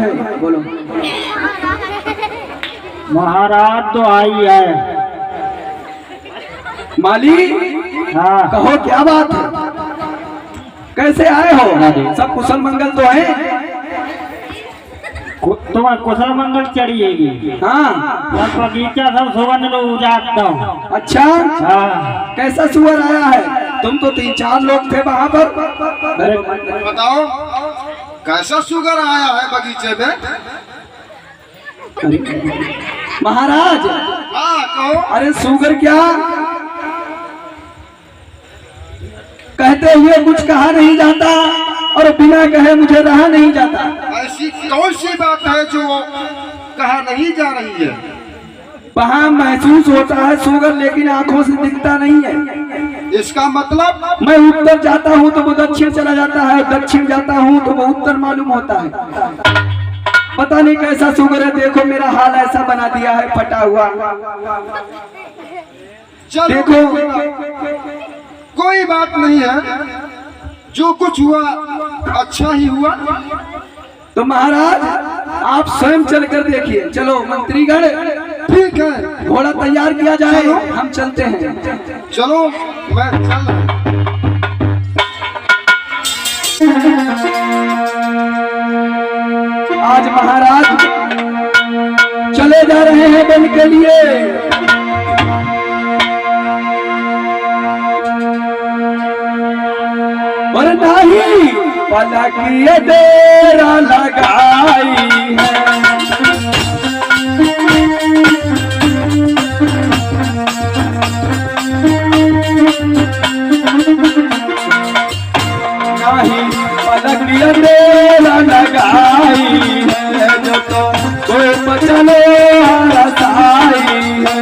है, बोलो। महाराज तो आई है। माली, हाँ कहो क्या बात है, कैसे आए हो? सब कुशल मंगल तो है? तुम्हें कुशल मंगल चढ़िएगी। हाँ। बगीचा सब सुगंध लो उजाड़ता हूँ। अच्छा, हाँ। कैसा सुअर आया है? तुम तो 3-4 लोग थे वहाँ पर। बताओ कैसा सुगर आया है बगीचे में? महाराज। हाँ कहो। अरे सुगर क्या, कहते हुए कुछ कहा नहीं जाता और बिना कहे मुझे रहा नहीं जाता। ऐसी कौन सी बात है जो कहा नहीं जा रही है? वहाँ महसूस होता है सुगर, लेकिन आंखों से दिखता नहीं है। इसका मतलब? मैं उत्तर जाता हूँ तो वो दक्षिण चला जाता है, दक्षिण जाता हूँ तो वो उत्तर मालूम होता है। पता नहीं कैसा सुगर है, देखो मेरा हाल ऐसा बना दिया है, फटा हुआ। देखो कोई बात नहीं है, जो कुछ हुआ अच्छा ही हुआ। तो महाराज आप स्वयं चलकर देखिए। चलो मंत्रीगण, ठीक है, घोड़ा तैयार किया जाए, हम चलते हैं। चलो मैं चल। आज महाराज चले जा रहे हैं बन के लिए। और नहीं पलक ये डेरा लगाई है, नहीं पलक ये डेरा लगाई है, जो तो कोई चले रसाई है।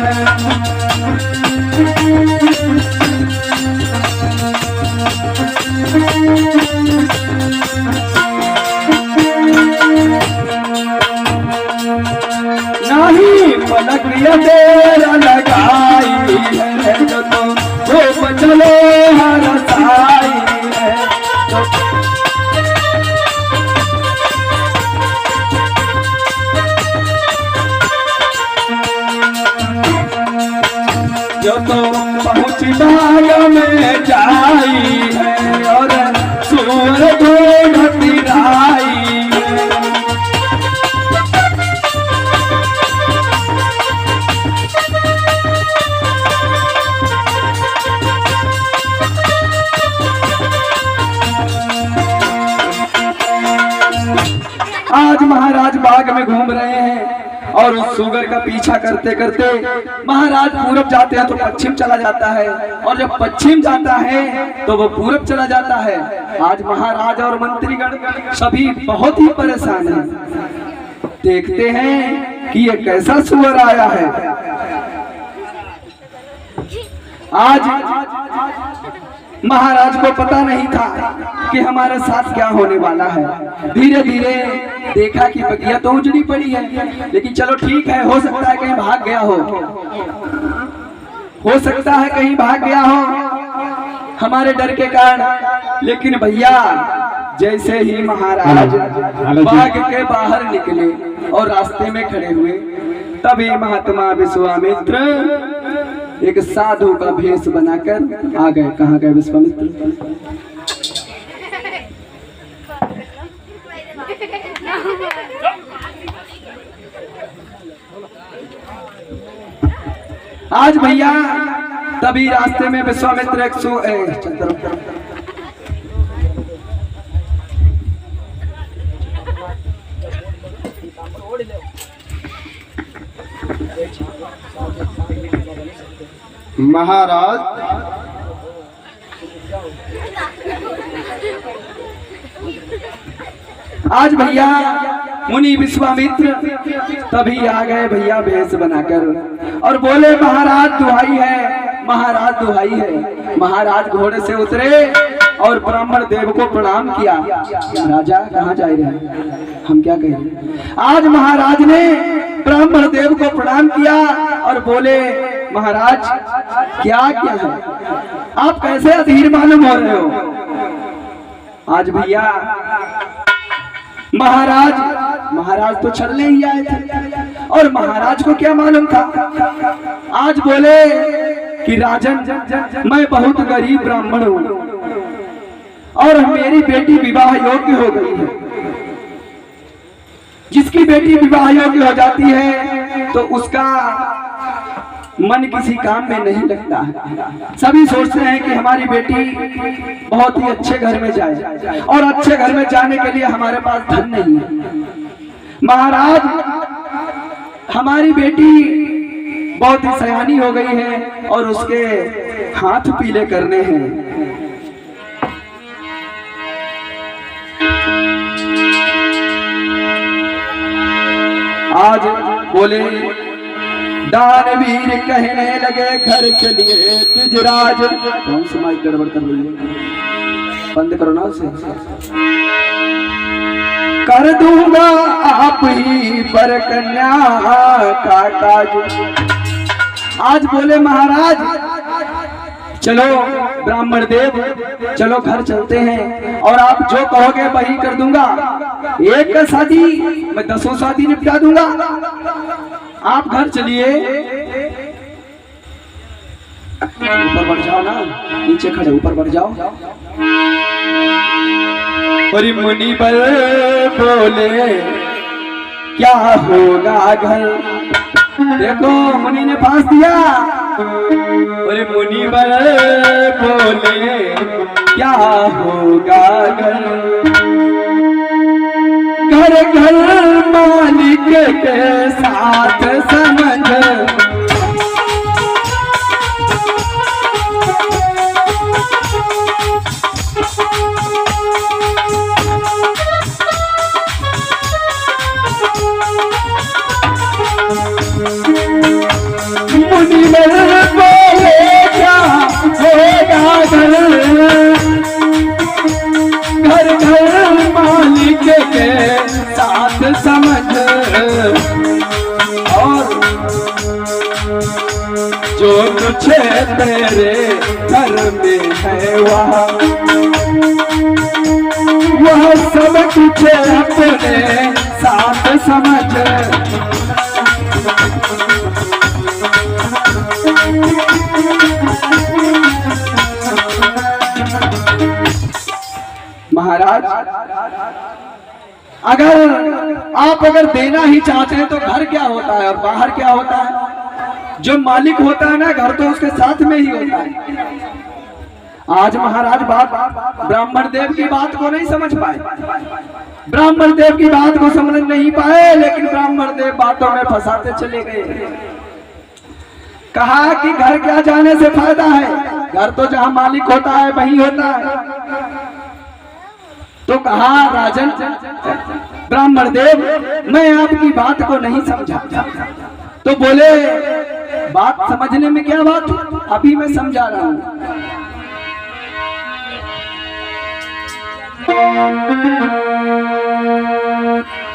नहीं पलक ये डेरा लगाई है, जो तो धूप चले रसाई है। जो तो पहुँच बाग में जाई है और सूर ढूंढती राई है। आज महाराज बाग में घूम रहे हैं और उस सुगर का पीछा करते करते महाराज पूरब जाते हैं तो पश्चिम चला जाता है, और जब पश्चिम जाता है तो वो पूरब चला जाता है। आज महाराज और मंत्रीगण सभी बहुत ही परेशान हैं। देखते हैं कि ये कैसा सुअर आया है। आज महाराज को पता नहीं था कि हमारे साथ क्या होने वाला है। धीरे धीरे देखा कि बगिया तो उजड़ी पड़ी है, लेकिन चलो ठीक है, हो सकता है कहीं भाग गया हो सकता है कहीं भाग गया हो हमारे डर के कारण। लेकिन भैया जैसे ही महाराज बाग के बाहर निकले और रास्ते में खड़े हुए, तभी महात्मा विश्वामित्र एक साधु का भेष बनाकर आ गए। कहाँ गए विश्वामित्र? आज भैया तभी रास्ते में विश्वामित्र महाराज आज भैया मुनि विश्वामित्र तभी आ गए भैया भेष बनाकर और बोले महाराज दुहाई है, महाराज दुहाई है। महाराज घोड़े से उतरे और ब्राह्मण देव को प्रणाम किया। राजा कहाँ जा रहे हैं, हम क्या कह रहे हैं? आज महाराज ने ब्राह्मण देव को प्रणाम किया और बोले महाराज क्या क्या है, आप कैसे अधीर मालूम हो रहे हो? आज भैया महाराज महाराज तो छलने ही आए थे। और महाराज को क्या मालूम था, आज बोले कि राजन मैं बहुत गरीब ब्राह्मण हूँ और मेरी बेटी विवाह योग्य हो गई है। जिसकी बेटी विवाह योग्य हो जाती है तो उसका मन किसी काम में नहीं लगता है। सभी सोचते हैं कि हमारी बेटी बहुत ही अच्छे घर में जाए, और अच्छे घर में जाने के लिए हमारे पास धन नहीं है। महाराज, हमारी बेटी बहुत ही सयानी हो गई है और उसके हाथ पीले करने हैं। आज बोले दानवीर कहने लगे घर चलिए तिजराज। कौन सी माइक गड़बड़ कर रही है, बंद करो ना उसे। कर दूंगा आप ही पर कन्या का काज। आज बोले महाराज चलो ब्राह्मण देव, चलो घर चलते हैं और आप जो कहोगे वही कर दूंगा। एक का शादी मैं 10 शादी निपटा दूंगा, आप घर चलिए। ऊपर बढ़ जाओ ना, नीचे खड़े ऊपर बढ़ जाओ। और मुनि बर बोले क्या होगा घर, देखो मुनि ने फांस दिया। और मुनि बर बोले क्या होगा घर, घर घर मालिक के साथ समझ। मुनि बर बोले क्या होगा घर, घर घर मालिक के साथ समझ। और जो कुछ तेरे घर में है वह सब कुछ अपने साथ समझ। महाराज अगर देना ही चाहते हैं तो घर क्या होता है और बाहर क्या होता है। जो मालिक होता है ना घर, तो उसके साथ में ही होता है। आज महाराज बात ब्राह्मण देव की बात को नहीं समझ पाए, ब्राह्मण देव की बात को समझ नहीं पाए, लेकिन ब्राह्मण देव बातों में फंसाते चले गए। कहा कि घर क्या जाने से फायदा है, घर तो जहां मालिक होता है वही होता है। तो कहा राजन ब्राह्मण देव मैं आपकी बात को नहीं समझा। तो बोले बात समझने में क्या बात, अभी मैं समझा रहा हूं।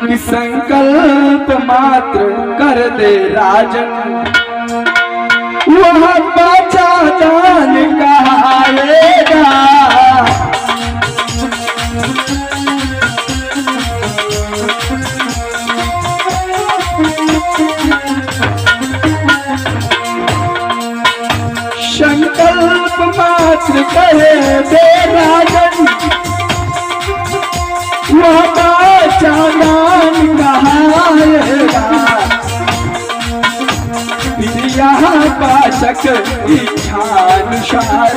कि संकल्प मात्र कर दे राजन, वह बचा जान कहाएगा। संकल्प मात्र करे दे राजन, वह बचा जान कहाएगा। यहाँ पाचक इच्छानुसार,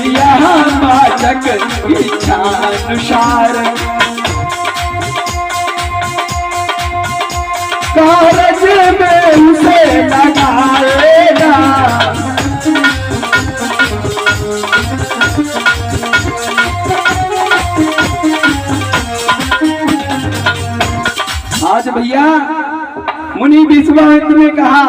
यहाँ पाचक इच्छानुसार। कारज में उसे लगाएगा। आज भैया मुनि विश्वामित्र ने कहा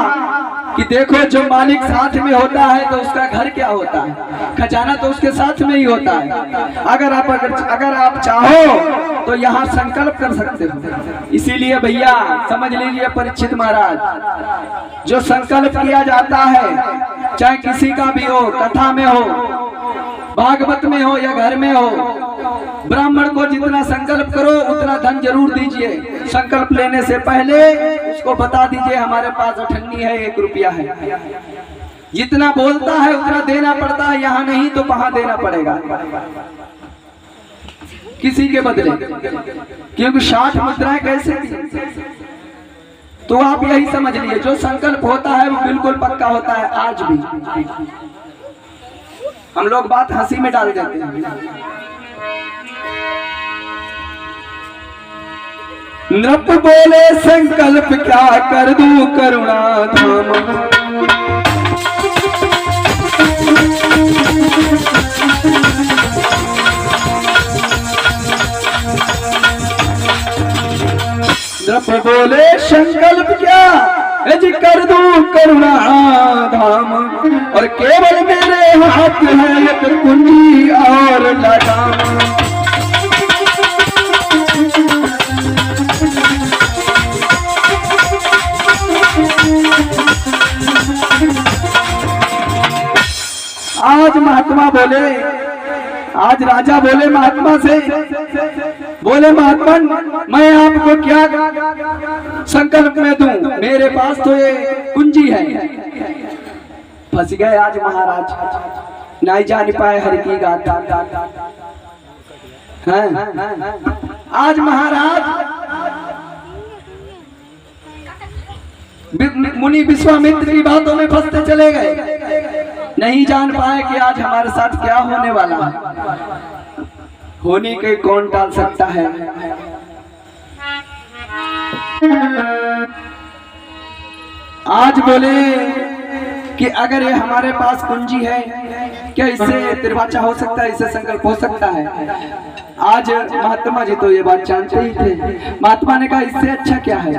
कि देखो जो मालिक साथ में होता है तो उसका घर क्या होता है, खजाना तो उसके साथ में ही होता है। अगर आप चाहो तो यहाँ संकल्प कर सकते हो। इसीलिए भैया समझ लीजिए परीक्षित महाराज, जो संकल्प किया जाता है चाहे किसी का भी हो, कथा में हो, भागवत में हो या घर में हो, ब्राह्मण को जितना संकल्प करो उतना धन जरूर दीजिए। संकल्प लेने से पहले उसको बता दीजिए हमारे पास अठन्नी है, 1 रुपया है। जितना बोलता है उतना देना पड़ता है, यहाँ नहीं तो वहां देना पड़ेगा किसी के बदले, क्योंकि 60 मुद्राएं कैसे दी? तो आप यही समझ लीजिए जो संकल्प होता है वो बिल्कुल पक्का होता है। आज भी हम लोग बात हंसी में डाल देते हैं। नृप बोले संकल्प क्या कर दूं करुणा धाम, नृप बोले संकल्प क्या जी कर दूं करुणा धाम, और केवल मेरे हाथ है एक कुंजी और लगाम। आज महात्मा बोले, आज राजा बोले महात्मा से, बोले महात्मा मैं आपको क्या संकल्प में दूं, मेरे पास तो ये कुंजी है। फंस गए आज महाराज, नहीं जान पाए हरि की गाथा। आज महाराज मुनि विश्वामित्र की बातों में फंसते चले गए, नहीं जान पाए कि आज हमारे साथ क्या होने वाला है। होने के कौन टाल सकता है। आज बोले कि अगर ये हमारे पास कुंजी है, क्या इससे तिरवाचा हो सकता है, इससे संकल्प हो सकता है। आज महात्मा जी तो ये बात जानते ही थे। महात्मा ने कहा इससे अच्छा क्या है,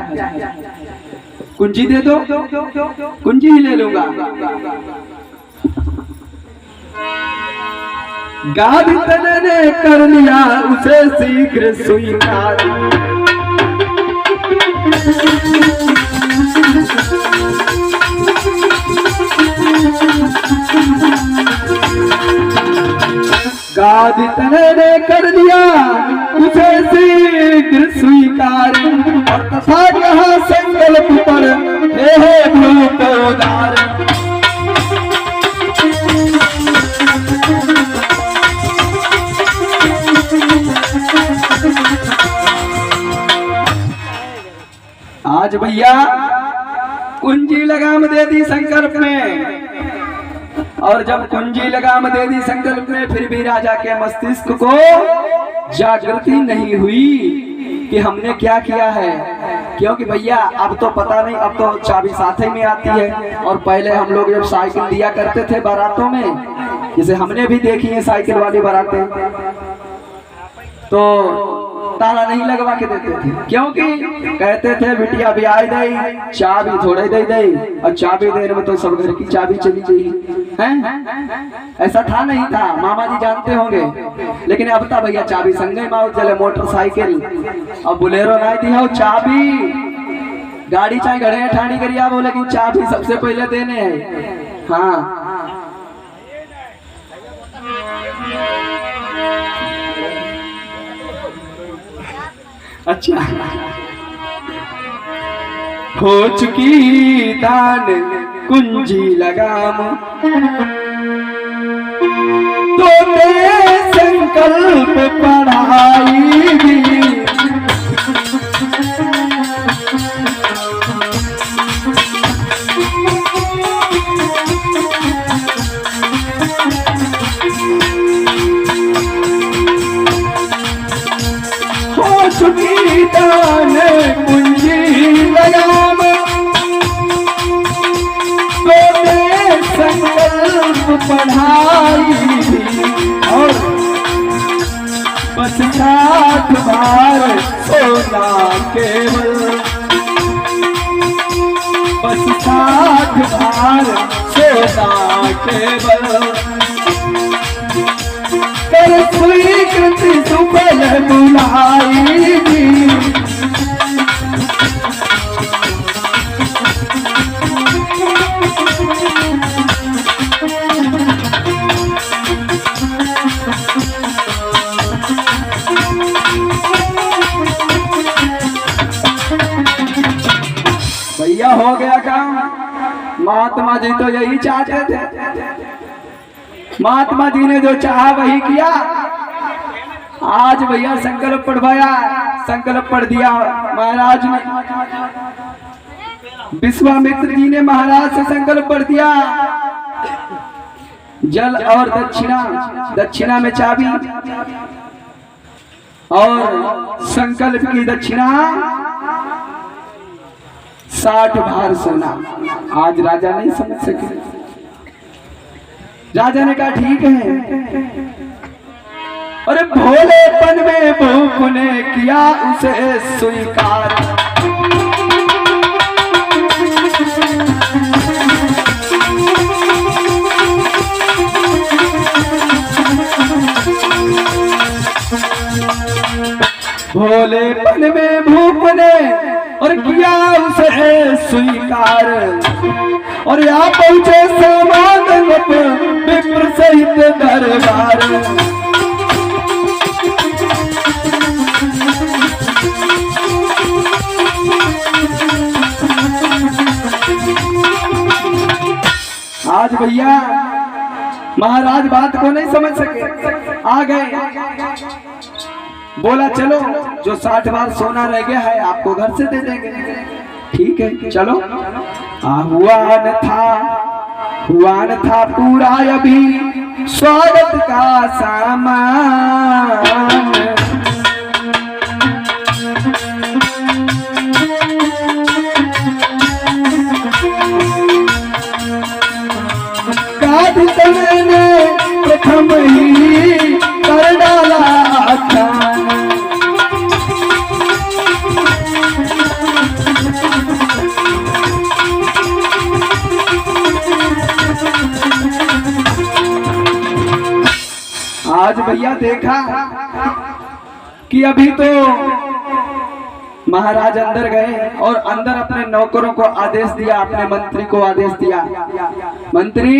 कुंजी दे दो, कुंजी ही ले लूंगा। गाद तने ने कर लिया उसे शीघ्र स्वीकार, गाद तने ने कर लिया उसे शीघ्र स्वीकार, और तथा कहा संकल्प पर हे भूप उदार। आज भैया कुंजी लगाम दे दी संकल्प में, और जब कुंजी लगाम दे दी संकल्प में, फिर भी राजा के मस्तिष्क को जागृति नहीं हुई कि हमने क्या किया है। क्योंकि भैया अब तो पता नहीं, अब तो चाबी साथ ही में आती है। और पहले हम लोग जब साइकिल दिया करते थे बारातों में, जैसे हमने भी देखी है साइकिल वाली बारातें, तो ताला नहीं लगवा के देते थे, क्योंकि कहते थे बिटिया भी आई दई चाबी थोड़े दे दई, और चाबी देने में तो सब घर की चाबी चली चाहिए हैं। ऐसा था नहीं था, मामा जी जानते होंगे। लेकिन अब था भैया चाबी संगे माओ चले, मोटरसाइकिल और बुलेरो नहीं दी हो चाबी, गाड़ी चाहे घड़े ठानी करिया बोले कि चाबी सबसे पहले देने हैं। हाँ अच्छा, हो चुकी दान कुंजी लगाम, तो संकल्प पढ़ाई भी, हो चुकी दान कुंजी लगाम, तो संकल्प पढ़ाई, और बस 60 बार सोना केवल, बस 60 बार सोना केवल, कर स्वीकृति सुफल बुलाई भी। महात्मा जी तो यही चाहते थे, महात्मा जी ने जो चाहा वही किया। आज भैया संकल्प पढ़वाया, संकल्प पढ़ दिया महाराज ने, विश्वामित्र जी ने महाराज से संकल्प पढ़ दिया। जल और दक्षिणा, दक्षिणा में चाबी और संकल्प की दक्षिणा 60 भार सोना। आज राजा नहीं समझ सके, राजा ने कहा ठीक है। अरे भोलेपन में भूख ने किया उसे स्वीकार, भोलेपन में भूख ने और किया उसे स्वीकार। और यहाँ पहुंचे सामान विप्र सहित दरबार। आज भैया महाराज बात को नहीं समझ सके, आ गए। बोला चलो जो 60 बार सोना रह गया है आपको घर से दे देंगे। ठीक है चलो। हुआ न था पूरा अभी स्वागत का सामान। मैंने प्रथम ही कर डाला खान। आज भैया देखा कि अभी तो महाराज अंदर गए और अंदर अपने नौकरों को आदेश दिया, अपने मंत्री को आदेश दिया, मंत्री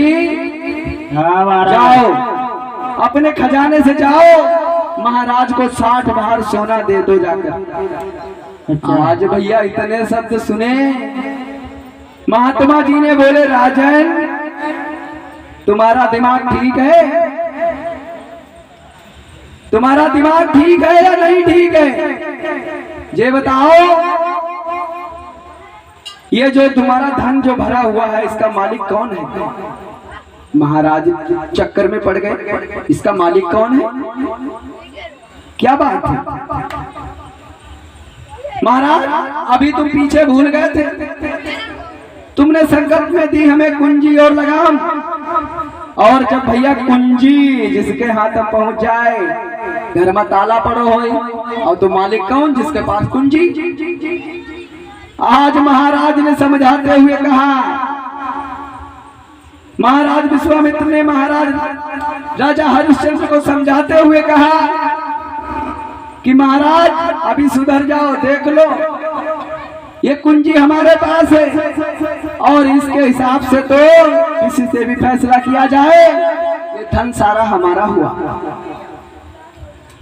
जाओ अपने खजाने से जाओ महाराज को 60 भार सोना दे दो जाकर। आज भैया इतने शब्द सुने, महात्मा जी ने बोले राजन तुम्हारा दिमाग ठीक है, तुम्हारा दिमाग ठीक है या नहीं ठीक है ये बताओ। ये जो तुम्हारा धन जो भरा हुआ है इसका मालिक कौन है? महाराज चक्कर में पड़ गए, इसका मालिक कौन है? क्या बात है महाराज, अभी तुम पीछे भूल गए थे, तुमने संकल्प में दी हमें कुंजी और लगाम, और जब भैया कुंजी जिसके हाथ में पहुंच जाए घर में ताला पड़ो हो, और तो मालिक कौन जिसके पास कुंजी। आज महाराज ने समझाते हुए कहा, महाराज विश्वामित्र ने महाराज राजा हरिश्चंद्र को समझाते हुए कहा कि महाराज अभी सुधर जाओ, देख लो ये कुंजी हमारे पास है और इसके हिसाब से तो किसी से भी फैसला किया जाए ये धन सारा हमारा हुआ।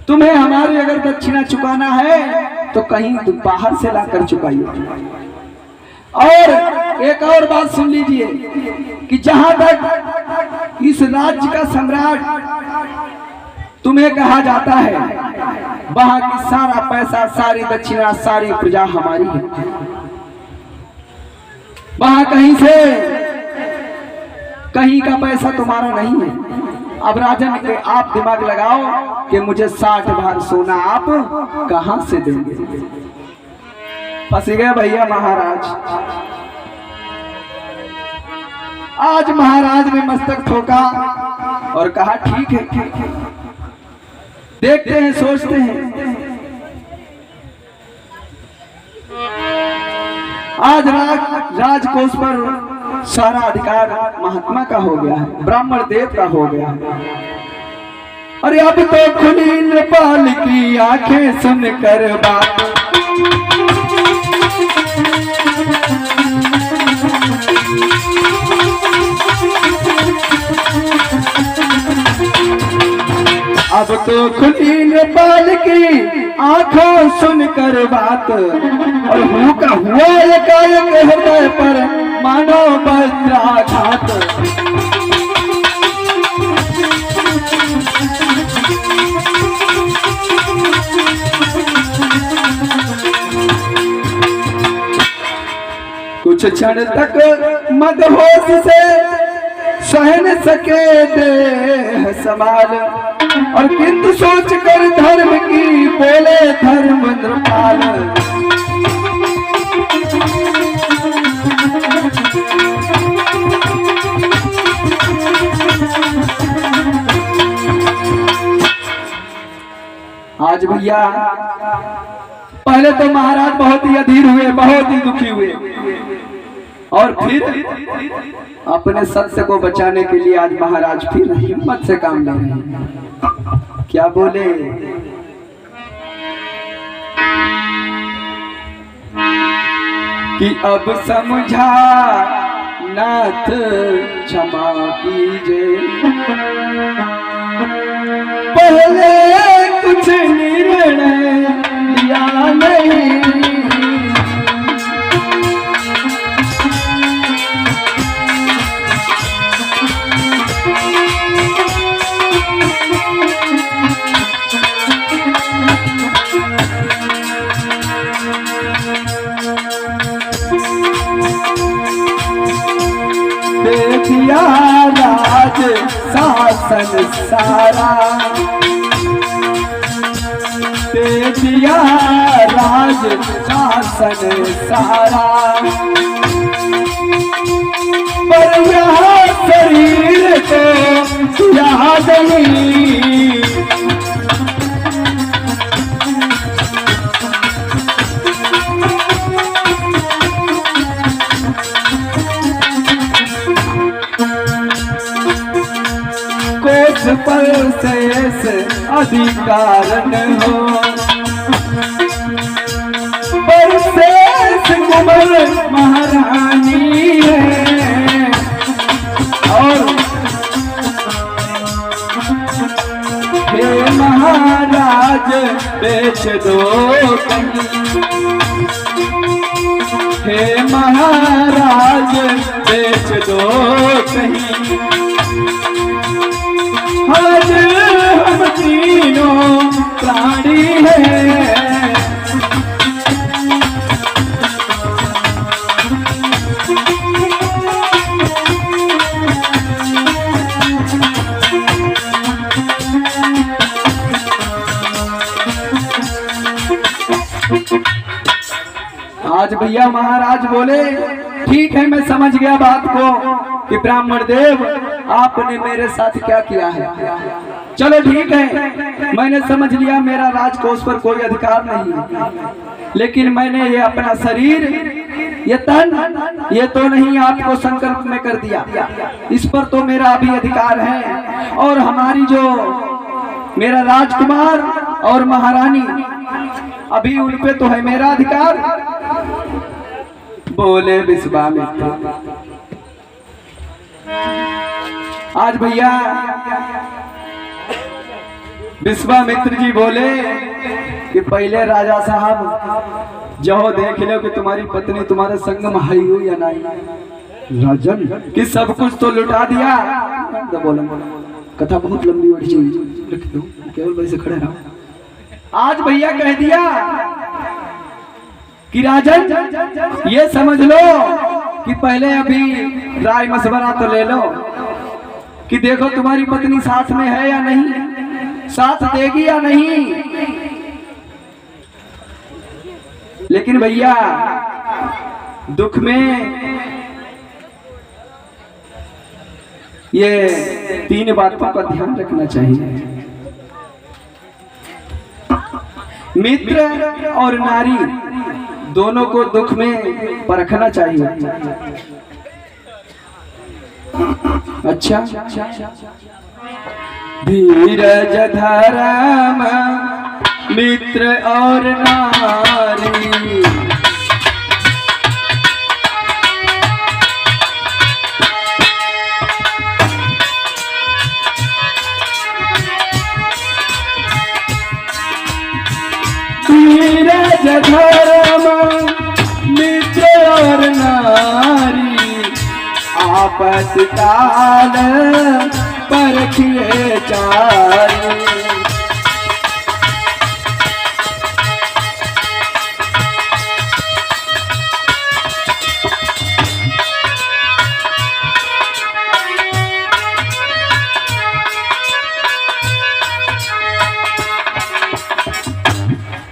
तुम्हें हमारी अगर दक्षिणा चुकाना है तो कहीं बाहर से लाकर चुकाइए। और एक और बात सुन लीजिए कि जहां तक इस राज्य का सम्राट तुम्हें कहा जाता है वहां की सारा पैसा, सारी दक्षिणा, सारी प्रजा हमारी है, वहां कहीं से कहीं का पैसा तुम्हारा नहीं है। अब राजन के आप दिमाग लगाओ कि मुझे 60 भार सोना आप कहां से देंगे। फंस गए भैया महाराज। आज महाराज ने मस्तक ठोका और कहा ठीक है, देखते हैं, सोचते हैं। आज राजकोष पर सारा अधिकार महात्मा का हो गया है, ब्राह्मण देव का हो गया है। अरे अब तो खुली नेपाल की आंखें सुनकर बात, अब तो खुली नेपाल की आंखों सुनकर बात, और हूँ का हुआ एकाएक हृदय पर मानो वज्राघात। कुछ क्षण तक मदहोश से सह न सके देह समाल, और किंतु सोच कर धर्म की बोले धर्म नृपाल। आज भैया पहले तो महाराज बहुत ही अधीर हुए, बहुत ही दुखी हुए, और फिर अपने सत्य को बचाने के लिए आज महाराज फिर हिम्मत से काम ले रहे हैं। क्या बोले? कि अब समझा नाथ क्षमा कीजिए, पहले कुछ निर्णय लिया नहीं। दे दिया राज शासन सारा, दे दिया राज शासन सारा, पर यहाँ शरीर को याद नहीं। कोस पर शेष अधिकार न हो, पर शेष कुंवर महारानी है। और हे महाराज बेच दो कहीं, हे महाराज बेच दो कहीं। आज हम तीनों प्राणी हैं, आज भैया महाराज बोले ठीक है, मैं समझ गया बात को कि ब्राह्मण देव आपने मेरे साथ क्या किया है। चलो ठीक है, मैंने समझ लिया मेरा राजकोष पर कोई अधिकार नहीं है, लेकिन मैंने ये अपना शरीर, ये तन, ये तो नहीं आपको संकल्प में कर दिया, इस पर तो मेरा अभी अधिकार है। और हमारी जो मेरा राजकुमार और महारानी, अभी उन पे तो है मेरा अधिकार। बोले विश्वामित्र। आज भैया विश्वामित्र जी बोले कि पहले राजा साहब जो देख लो कि तुम्हारी पत्नी तुम्हारे संग में आई हो या नहीं, राजन कि सब कुछ तो लुटा दिया। तो बोला कथा बहुत लंबी बढ़ जाएगी, केवल वैसे खड़े रहो। आज भैया कह दिया कि राजन ये समझ लो कि पहले अभी राय मशवरा तो ले लो कि देखो तुम्हारी पत्नी साथ में है या नहीं, साथ देगी या नहीं। लेकिन भैया दुख में ये तीन बातों का ध्यान रखना चाहिए, मित्र और नारी दोनों को दुख में परखना चाहिए। अच्छा, धीरज धर्म मित्र और नारी, आपत काल परखिए चारी।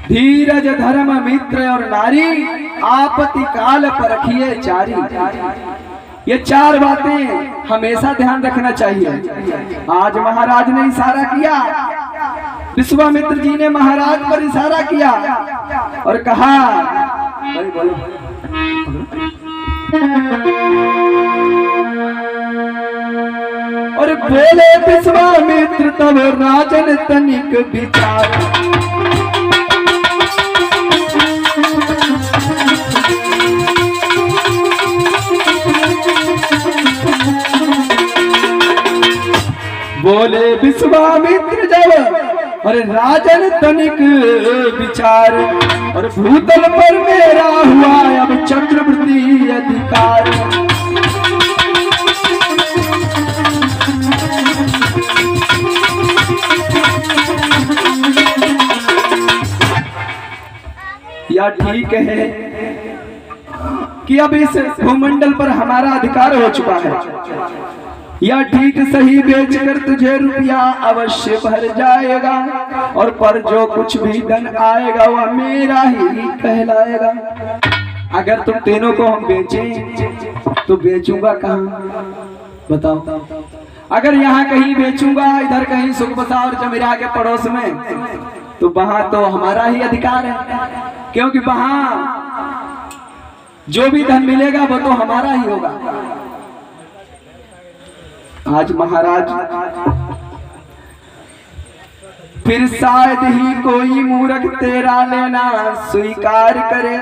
धीरज धर्म मित्र और नारी आपत्ति काल परखिए चारी। ये चार बातें हमेशा ध्यान रखना चाहिए। आज महाराज ने इशारा किया, विश्वामित्र जी ने महाराज पर इशारा किया और कहा, और बोले विश्वामित्र तब राजन तनिक विचार। बोले विश्वामित्र जब और राजन तनिक विचार, और भूतल पर मेरा हुआ अब चक्रवर्ती अधिकार। या ठीक है कि अब इस भूमंडल पर हमारा अधिकार हो चुका है, या ठीक सही बेचकर तुझे रुपया अवश्य भर जाएगा, और पर जो कुछ भी धन आएगा वह मेरा ही कहलाएगा। अगर तुम तीनों को हम बेचें तो बेचूंगा कहाँ बताओ? अगर यहाँ कहीं बेचूंगा, इधर कहीं सुख बसा और जमीरा के पड़ोस में, तो वहां तो हमारा ही अधिकार है, क्योंकि वहां जो भी धन मिलेगा वो तो हमारा ही होगा। आज महाराज फिर शायद ही कोई मूर्ख तेरा लेना स्वीकार करे,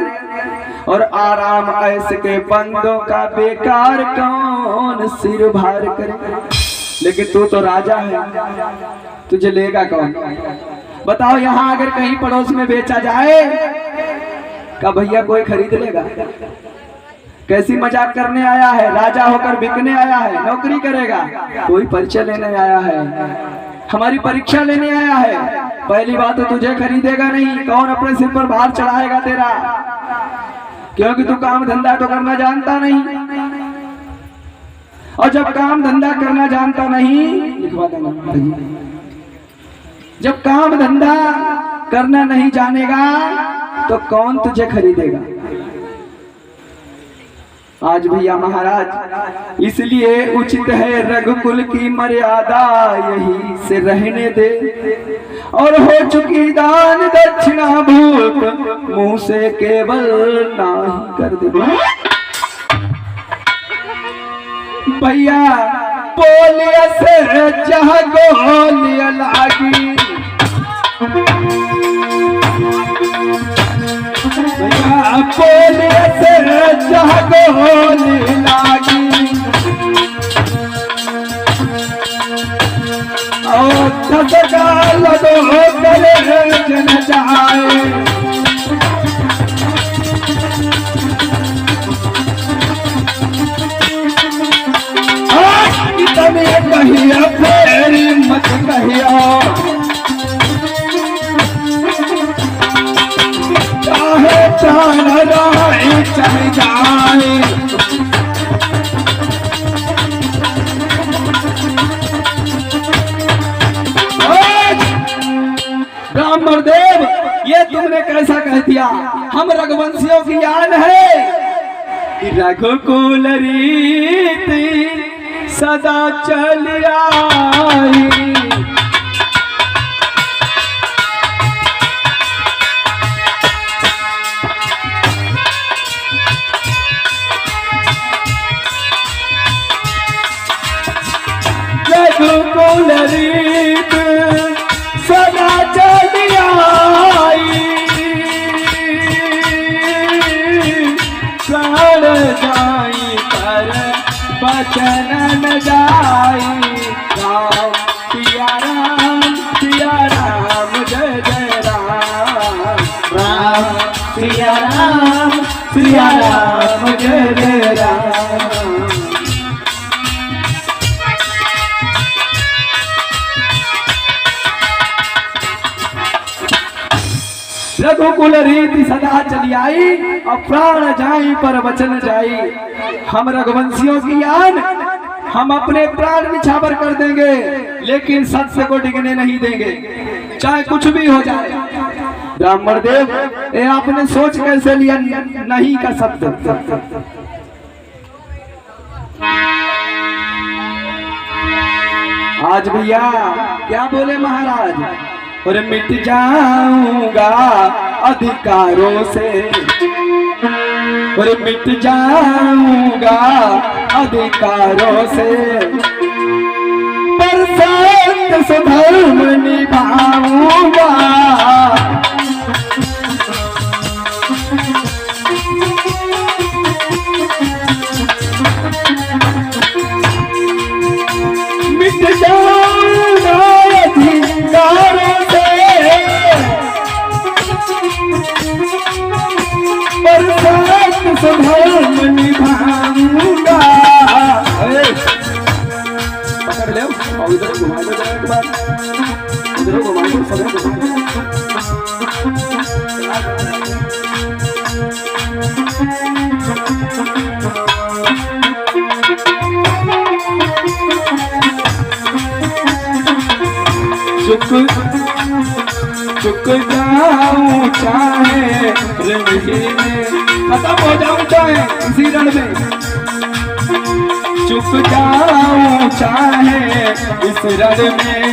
और आराम ऐसे के बंदों का बेकार कौन सिर भार करे। लेकिन तू तो राजा है, तुझे लेगा कौन बताओ? यहाँ अगर कहीं पड़ोस में बेचा जाए का भैया कोई खरीद लेगा? कैसी मजाक करने आया है? राजा होकर बिकने आया है? नौकरी करेगा? कोई परिचय लेने आया है, हमारी परीक्षा लेने आया है। पहली बात तो तुझे खरीदेगा नहीं, कौन अपने सिर पर भार चढ़ाएगा तेरा? क्योंकि तू काम धंधा तो करना जानता नहीं, और जब काम धंधा करना जानता नहीं, लिखवा देना, जब काम धंधा करना नहीं जानेगा तो कौन तुझे खरीदेगा? आज भैया महाराज इसलिए उचित है रघुकुल की मर्यादा यही से रहने दे, और हो चुकी दान दक्षिणा भूख मुंह से केवल नाही कर दे। भैया बोलिया से जहाँ गोलिया लागी, बोलिया से जहाँ गोली लागी, और धसका लगो करे जन जाए। इतने कहिया फेरी मत कहिया, चाहे प्राण राय चल जाए। ब्राह्मण देव ये तुमने कैसा कह दिया? हम रघुवंशियों की आन है कि रघुकुल रीति सदा चल आई। रघुकुल रीत सदा चल आई, प्राण जाई पर बचन न जाई। राम सिया राम जय जय राम, राम सिया राम जय जय राम। रघुकुल रीति सदा चली आई, और प्राण जाई पर वचन जाई। हम रघुवंशियों की आन, हम अपने प्राण निछावर कर देंगे, लेकिन सत्य को डिगने नहीं देंगे, चाहे कुछ भी हो जाए। ब्राह्मण देव, ये आपने सोच कैसे लिया नहीं का सत्य? आज भैया क्या बोले महाराज, और मिट जाऊंगा अधिकारों से, और मिट जाऊंगा अधिकारों से, पर सत्य से धर्म निभाऊंगा। मिट जाऊंगा अधिकारों से, पर सत्य से धर्म निभाऊंगा। पकड़ ले और इधर घुमा दो जरा एक बार, इधर घुमा दो सब। चुक जाऊं चाहे रण में, खत्म हो जाऊं चाहे इसी रण में, चुक जाऊं चाहे इस रण में,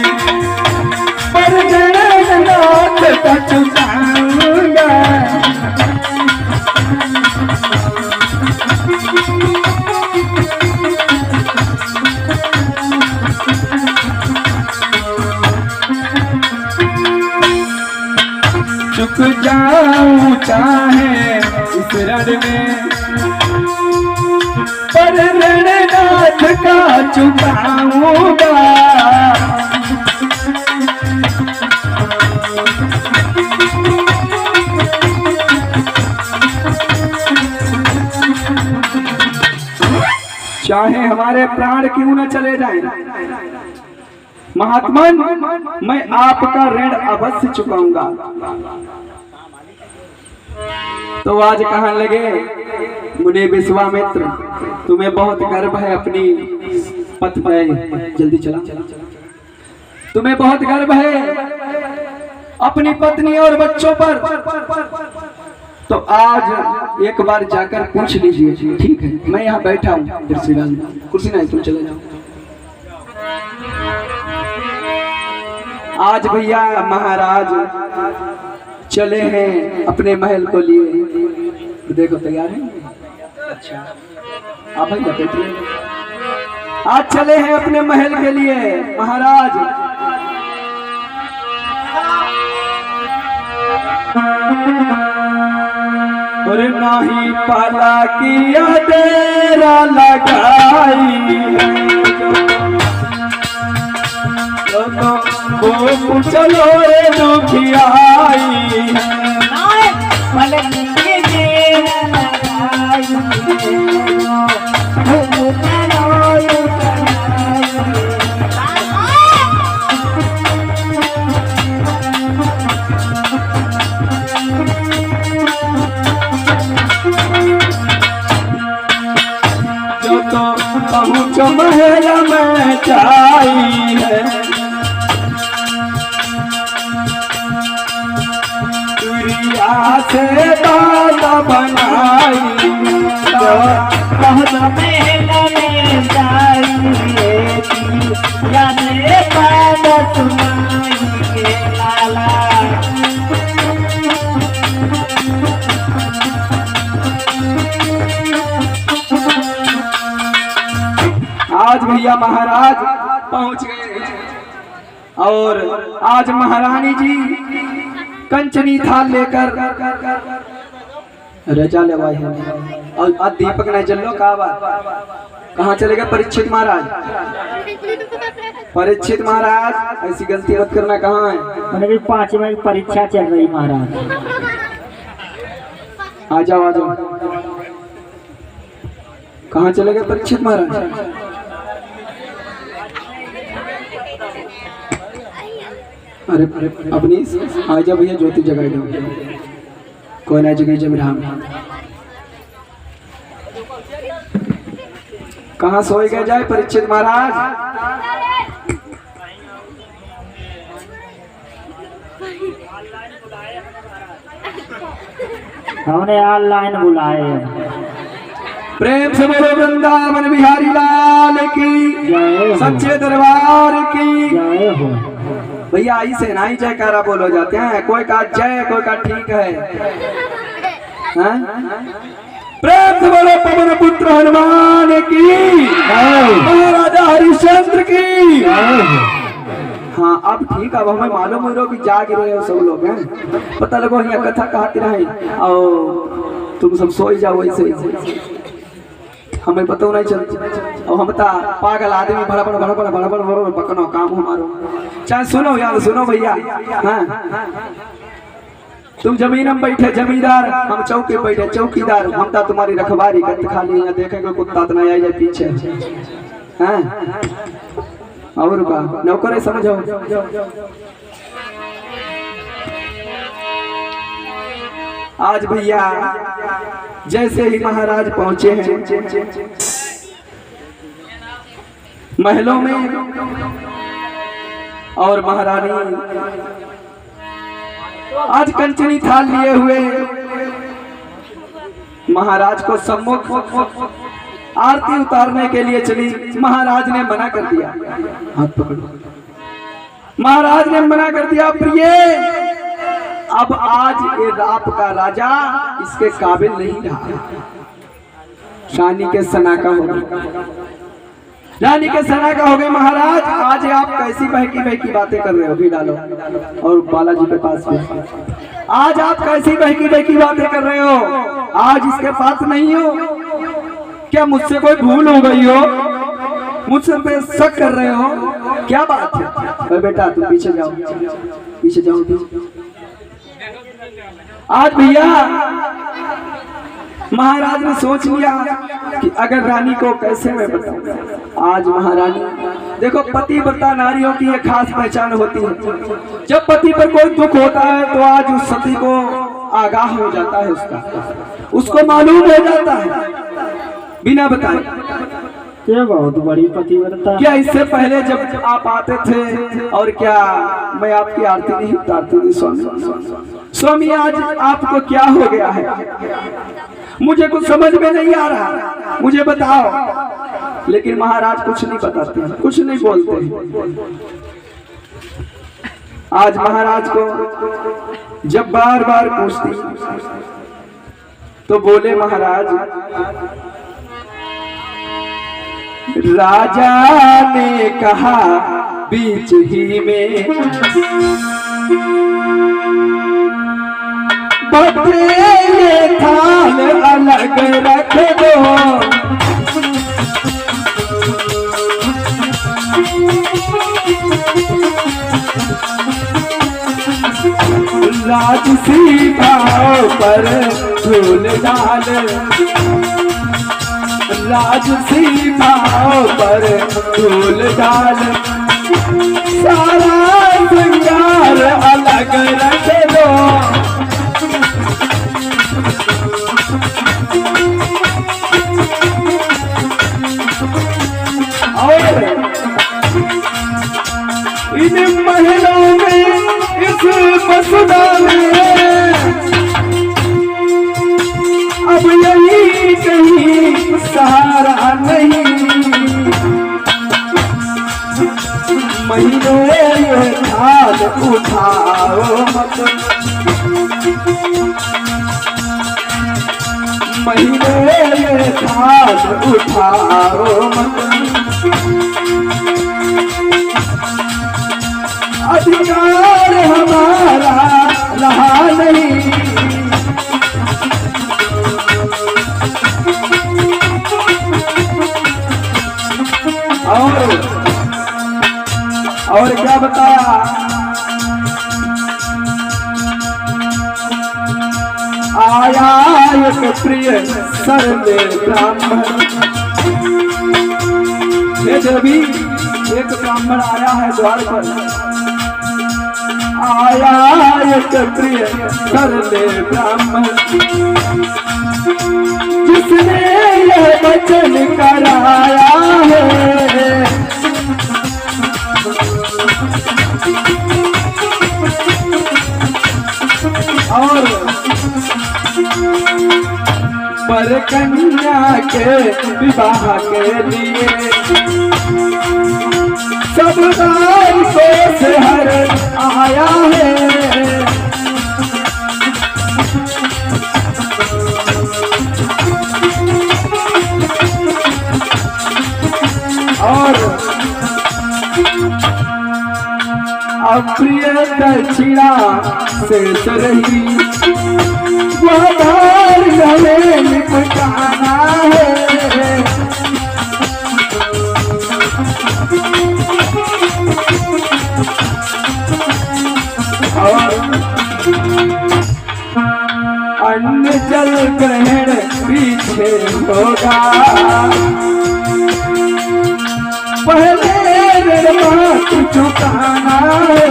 पर जगन्नाथ का चुकाऊंगा। चुक जाऊं चाहे इस रण में, पर रणनाथ का चुकाऊंगा। चाहे हमारे प्राण क्यों न चले जाएं, महात्मन मैं आपका ऋण अवश्य चुकाऊंगा। तो आज कहाँ लगे मुनि विश्वामित्र, तुम्हें बहुत गर्व है अपनी पथ पे, जल्दी चला, तुम्हें बहुत गर्व है अपनी पत्नी और बच्चों पर। तो आज एक बार जाकर पूछ लीजिए, ठीक है मैं यहाँ बैठा हूँ कुर्सी नहीं, तुम चले जाओ। आज भैया महाराज चले हैं अपने महल को लिए, देखो तैयार है। अच्छा आप भैया बैठिए, आज चले हैं अपने महल के लिए महाराज। और नाही पाला किया तेरा लगाई, वो चलो रे दुखियाई, जो तो पहुँच महल में जाई है, से बात बनाई, बहुत महल में जाई, याने बात सुनाई के लाला। आज भैया महाराज पहुंच गए, और आज महारानी जी कंचनी थाल लेकर रजा लेवाई है, और आज दीपक नहीं जल लो। कहा बात कहाँ चले गए परीक्षित महाराज? परीक्षित महाराज ऐसी गलती मत करना। कहाँ है? मैंने भी 5वीं परीक्षा चल रही महाराज। आ जाओ आ जाओ। कहाँ चले गए परीक्षित महाराज? अरे अपनी आ जा भैया, ज्योति जगाई दो। कोई ना जगह जमीराम कहाँ सोए गए जाए परीक्षित महाराज? हमने ऑनलाइन बुलाए। प्रेम से बोलो वृंदावन बिहारी लाल की, सच्चे दरबार की जय हो। भैया आई से ना ही जयकारा बोलो जाते हैं, कोई का जय कोई का ठीक है, हाँ? प्रेम से बोलो पवन पुत्र हनुमान की, महाराजा हरिश्चंद्र की। हाँ अब ठीक है, अब हमें मालूम हो रहा कि जाग रहे हो सब लोग हैं, पता लगो यहाँ कथा कहती रहे और तुम सब सोई जाओ वैसे हमें पता नहीं चलता। और हम ता पागल आदमी बड़ा पकड़ो काम हमारो। चाहे सुनो यार सुनो भैया, हाँ तुम जमीन में बैठे जमींदार, हम चौकी बैठे चौकीदार, हम ता तुम्हारी रखवारी करते खाली यहाँ देखेंगे कुत्ता तो नहीं आ जाए पीछे, हाँ और का नौकर समझो। आज भैया जैसे ही महाराज पहुंचे हैं महलों में और महारानी आज कंचनी थाल लिए हुए महाराज को सम्मुख आरती उतारने के लिए चली। महाराज ने मना कर दिया, हाथ पकड़ो। महाराज ने मना कर दिया, प्रिय अब आज ये राप का राजा इसके काबिल नहीं रहा। रानी के सना का हो गया, रानी के सना का हो गए। महाराज आज आप कैसी बहकी बहकी बातें कर रहे हो, भी डालो और बालाजी के पास भी। आज आप कैसी बहकी बहकी बातें कर रहे हो, आज इसके पास नहीं हो क्या? मुझसे कोई भूल हो गई हो, मुझसे पे शक कर रहे हो, क्या बात है? अरे बेटा तुम पीछे जाओ, पीछे जाओ, पीछे। आज भैया महाराज ने सोच लिया कि अगर रानी को कैसे मैं बताऊं। आज महारानी देखो, पतिव्रता नारियों की एक खास पहचान होती है। जब पति पर कोई दुख होता है तो आज उस सती को आगाह हो जाता है, उसको मालूम हो जाता है बिना बताए। ये बहुत बड़ी पतिव्रता। क्या इससे पहले जब आप आते थे और क्या मैं आपकी आरती नहीं उतारती थी? स्वामी स्वामी आज आपको क्या हो गया है? मुझे कुछ समझ में नहीं आ रहा, मुझे बताओ। लेकिन महाराज कुछ नहीं बताते, कुछ नहीं बोलते। आज महाराज को जब बार बार पूछती तो बोले महाराज, राजा ने कहा बीच ही में बकरे ये थाल अलग रख दो। राजसी भाव पर झूल डाल, राजसी भाव पर झूल डाल, सारा श्रृंगार अलग रख दो। और इन महलों में इस मसुदा में अब यही कहीं सहारा नहीं। महीनों ये थाल उठाओ मत, महीनों ये थाल उठाओ मत। अधिकार हमारा रहा नहीं, और क्या बताया? आया एक प्रिय सर्वे ब्राह्मण, एक ब्राह्मण आया है द्वार पर। आया एक प्रिय सरले ब्राह्मण, जिसने यह वचन कराया है। और पर कन्या के विवाह के लिए सब को से हर आया है। और अप्रिय दक्षिणा शेष रही, वह भार गले निपटाना है। और अन्न जल ग्रहण पीछे होगा, पहले निर्मात चुकाना है।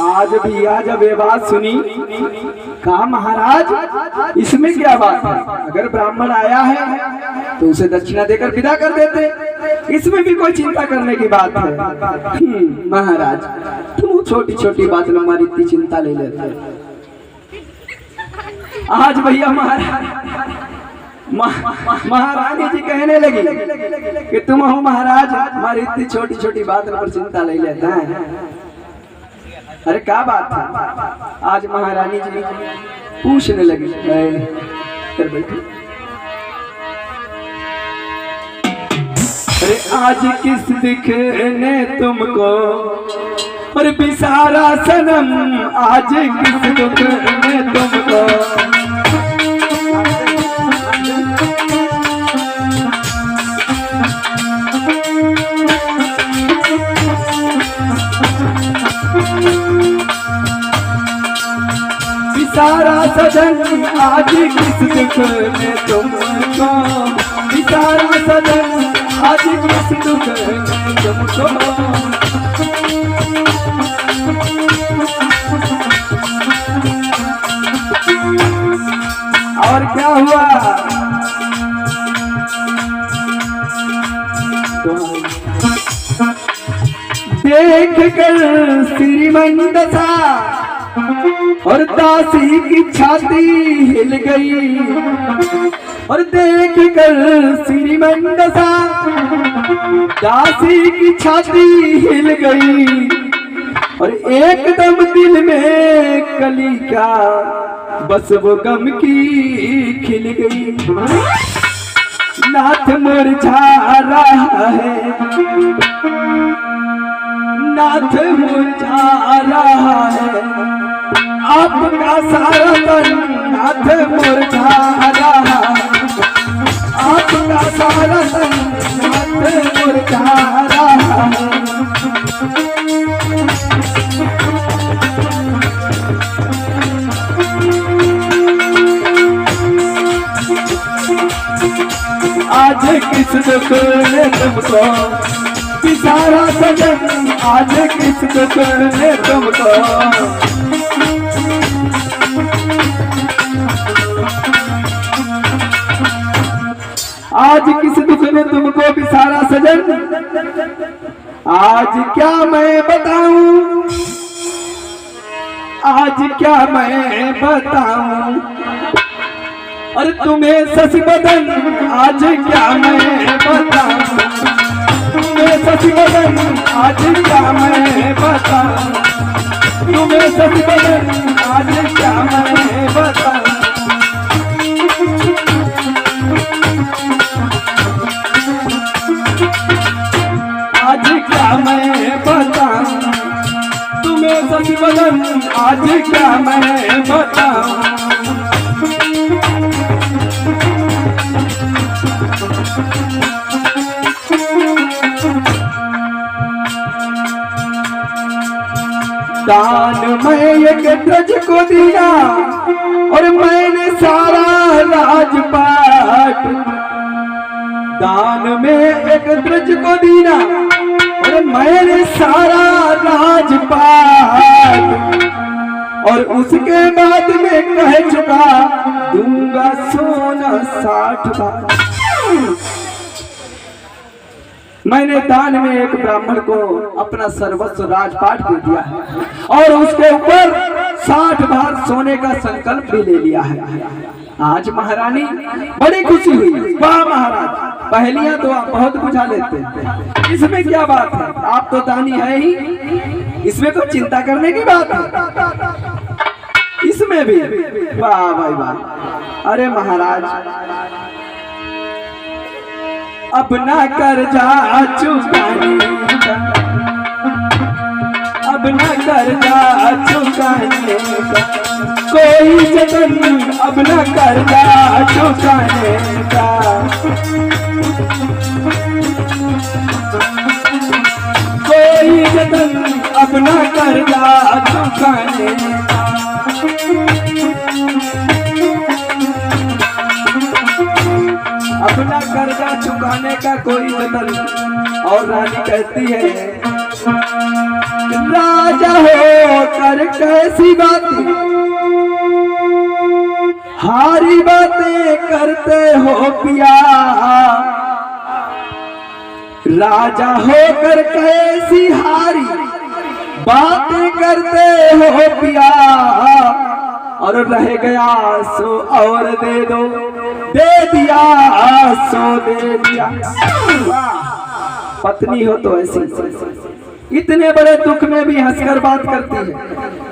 आज भैया जब ये बात सुनी, कहा महाराज इसमें क्या बात है, अगर ब्राह्मण आया है तो उसे दक्षिणा देकर विदा कर देते, इसमें भी कोई चिंता करने की बात है। महाराज तुम छोटी छोटी बात में हमारी इतनी चिंता ले लेते। आज भैया महारानी जी कहने लगी कि तुम हो महाराज हमारी इतनी छोटी छोटी बात पर चिंता ले लेते हैं। अरे क्या बात है। आज महारानी जी पूछने लगी, बैठे, अरे आज किस दिखने तुमको, अरे बिसारा सनम आज किस दिखने तुमको। सारा सजन आज किस दुख में तुमको, सारा सजन आज किस दुख में तुमको। और क्या हुआ, देख कर श्रीमंत सा और दासी की छाती हिल गई, और देख कर श्रीमंत सा दासी की छाती हिल गई, और एकदम दिल में कली का बस वो गम की खिल गई। नाथ मुरझा रहा है, नाथ मुरझा रहा है, आपका सारा तन नाथ मुरझा रहा है, आपका सारा तन नाथ मुरझा रहा है। आज किस दुख ने तुमको, सारा सजन आज किस दुख ने तुमको। आज किस दुख ने तुमको बिसारा सजन, आज क्या मैं बताऊं, आज क्या मैं बताऊं, और तुम्हें शशि बदन आज क्या मैं बताऊं, तुम्हें शशि बदन आज क्या मैं बताऊं, तुम्हें शशि बदन आज क्या मैं बताऊं। आज क्या मैं बताऊं, तुम्हें शशि बदन आज क्या मैं बताऊं। दान में एक ब्रज को दिया और मैंने सारा राजपाट। दान में एक ब्रज को दिया और मैंने सारा राजपाट। और उसके बाद में कह चुका दूंगा सोना 60 बार। मैंने दान में एक ब्राह्मण को अपना सर्वस्व राजपाट दे दिया है और उसके ऊपर 60 बार सोने का संकल्प भी ले लिया है। आज महारानी बड़ी खुशी हुई। वाह महाराज, पहलियां तो आप बहुत बुझा लेते हैं, इसमें क्या बात है, आप तो दानी है ही, इसमें तो चिंता करने की बात है। इसमें भी वाह भाई वाह। अरे महाराज, अपना कर्जा चुकाने का, अपना कर्जा चुकाने का कोई जतन, अपना कर्जा चुकाने का कोई जतन, अपना कर्जा चुकाने का। अपना कर्जा चुकाने का कोई जतन। और रानी कहती है, राजा हो कर कैसी बातें, हारी बातें करते हो पिया। राजा होकर कैसी हारी बातें करते हो पिया। और रह गया सो और दे दो, दे दिया सो दे दिया। पत्नी हो तो ऐसी, इतने बड़े दुख में भी हंसकर बात करती है।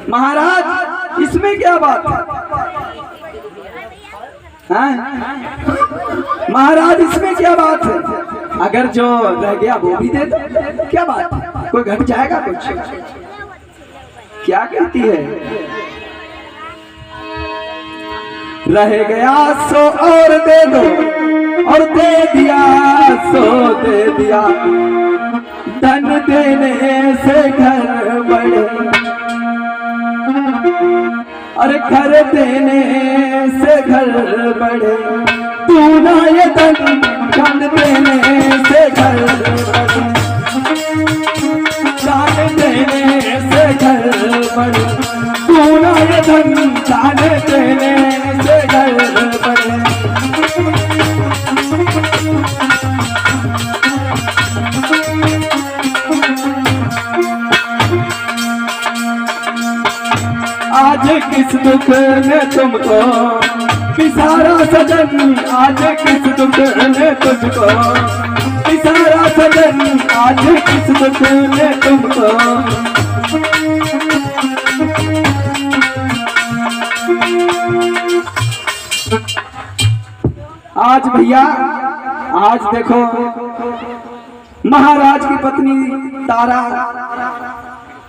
महाराज, इसमें क्या बात है? महाराज, इसमें क्या बात है? अगर जो रह गया वो भी दे दो, क्या बात है, कोई घट जाएगा कुछ? क्या कहती है? रह गया सो और दे दो, और दे दिया सो दे दिया। धन देने से घर बढ़े, और घर देने से घर बढ़े। तू ना ये धन देने से घर बढ़े, दान देने से घर बढ़े। तू ना ये धन दान देने से घर बढ़े। आज किस दुख ने तुमको पिसारा सजन, आज किस दुख ने तुझको पिसारा सजन, आज किस दुख ने तुमको। आज भैया, आज देखो महाराज की पत्नी तारा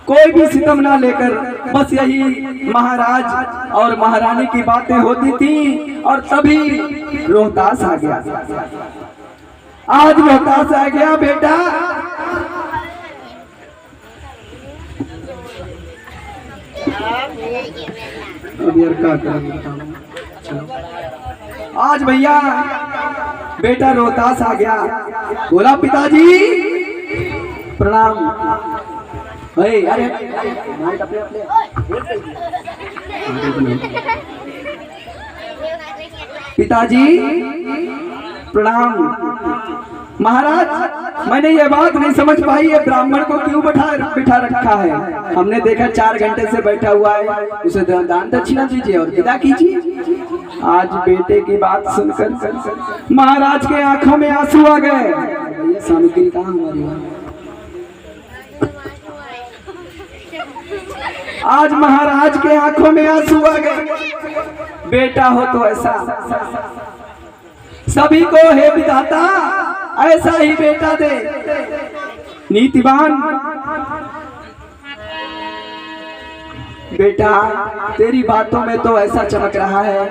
कोई भी सितम ना लेकर, बस यही महाराज और महारानी की बातें होती थी और तभी रोहतास आ गया। आज रोहतास आ गया बेटा। आज भैया बेटा रोहतास आ गया। बोला पिताजी प्रणाम। अरे पिताजी प्रणाम। महाराज, मैंने ये बात नहीं समझ पाई, ये ब्राह्मण को क्यों बिठा रखा है? हमने देखा 4 घंटे से बैठा हुआ है, उसे दान दक्षिणा दीजिए और विदा कीजिए। आज बेटे की बात सुनकर महाराज के आंखों में आंसू आ गए। ये सामग्री कहाँ हमारी? आज महाराज के आंखों में आंसू आ गए। बेटा हो तो ऐसा, सभी को हे विधाता ऐसा ही बेटा दे, नीतिवान। बेटा तेरी बातों में तो ऐसा चमक रहा है।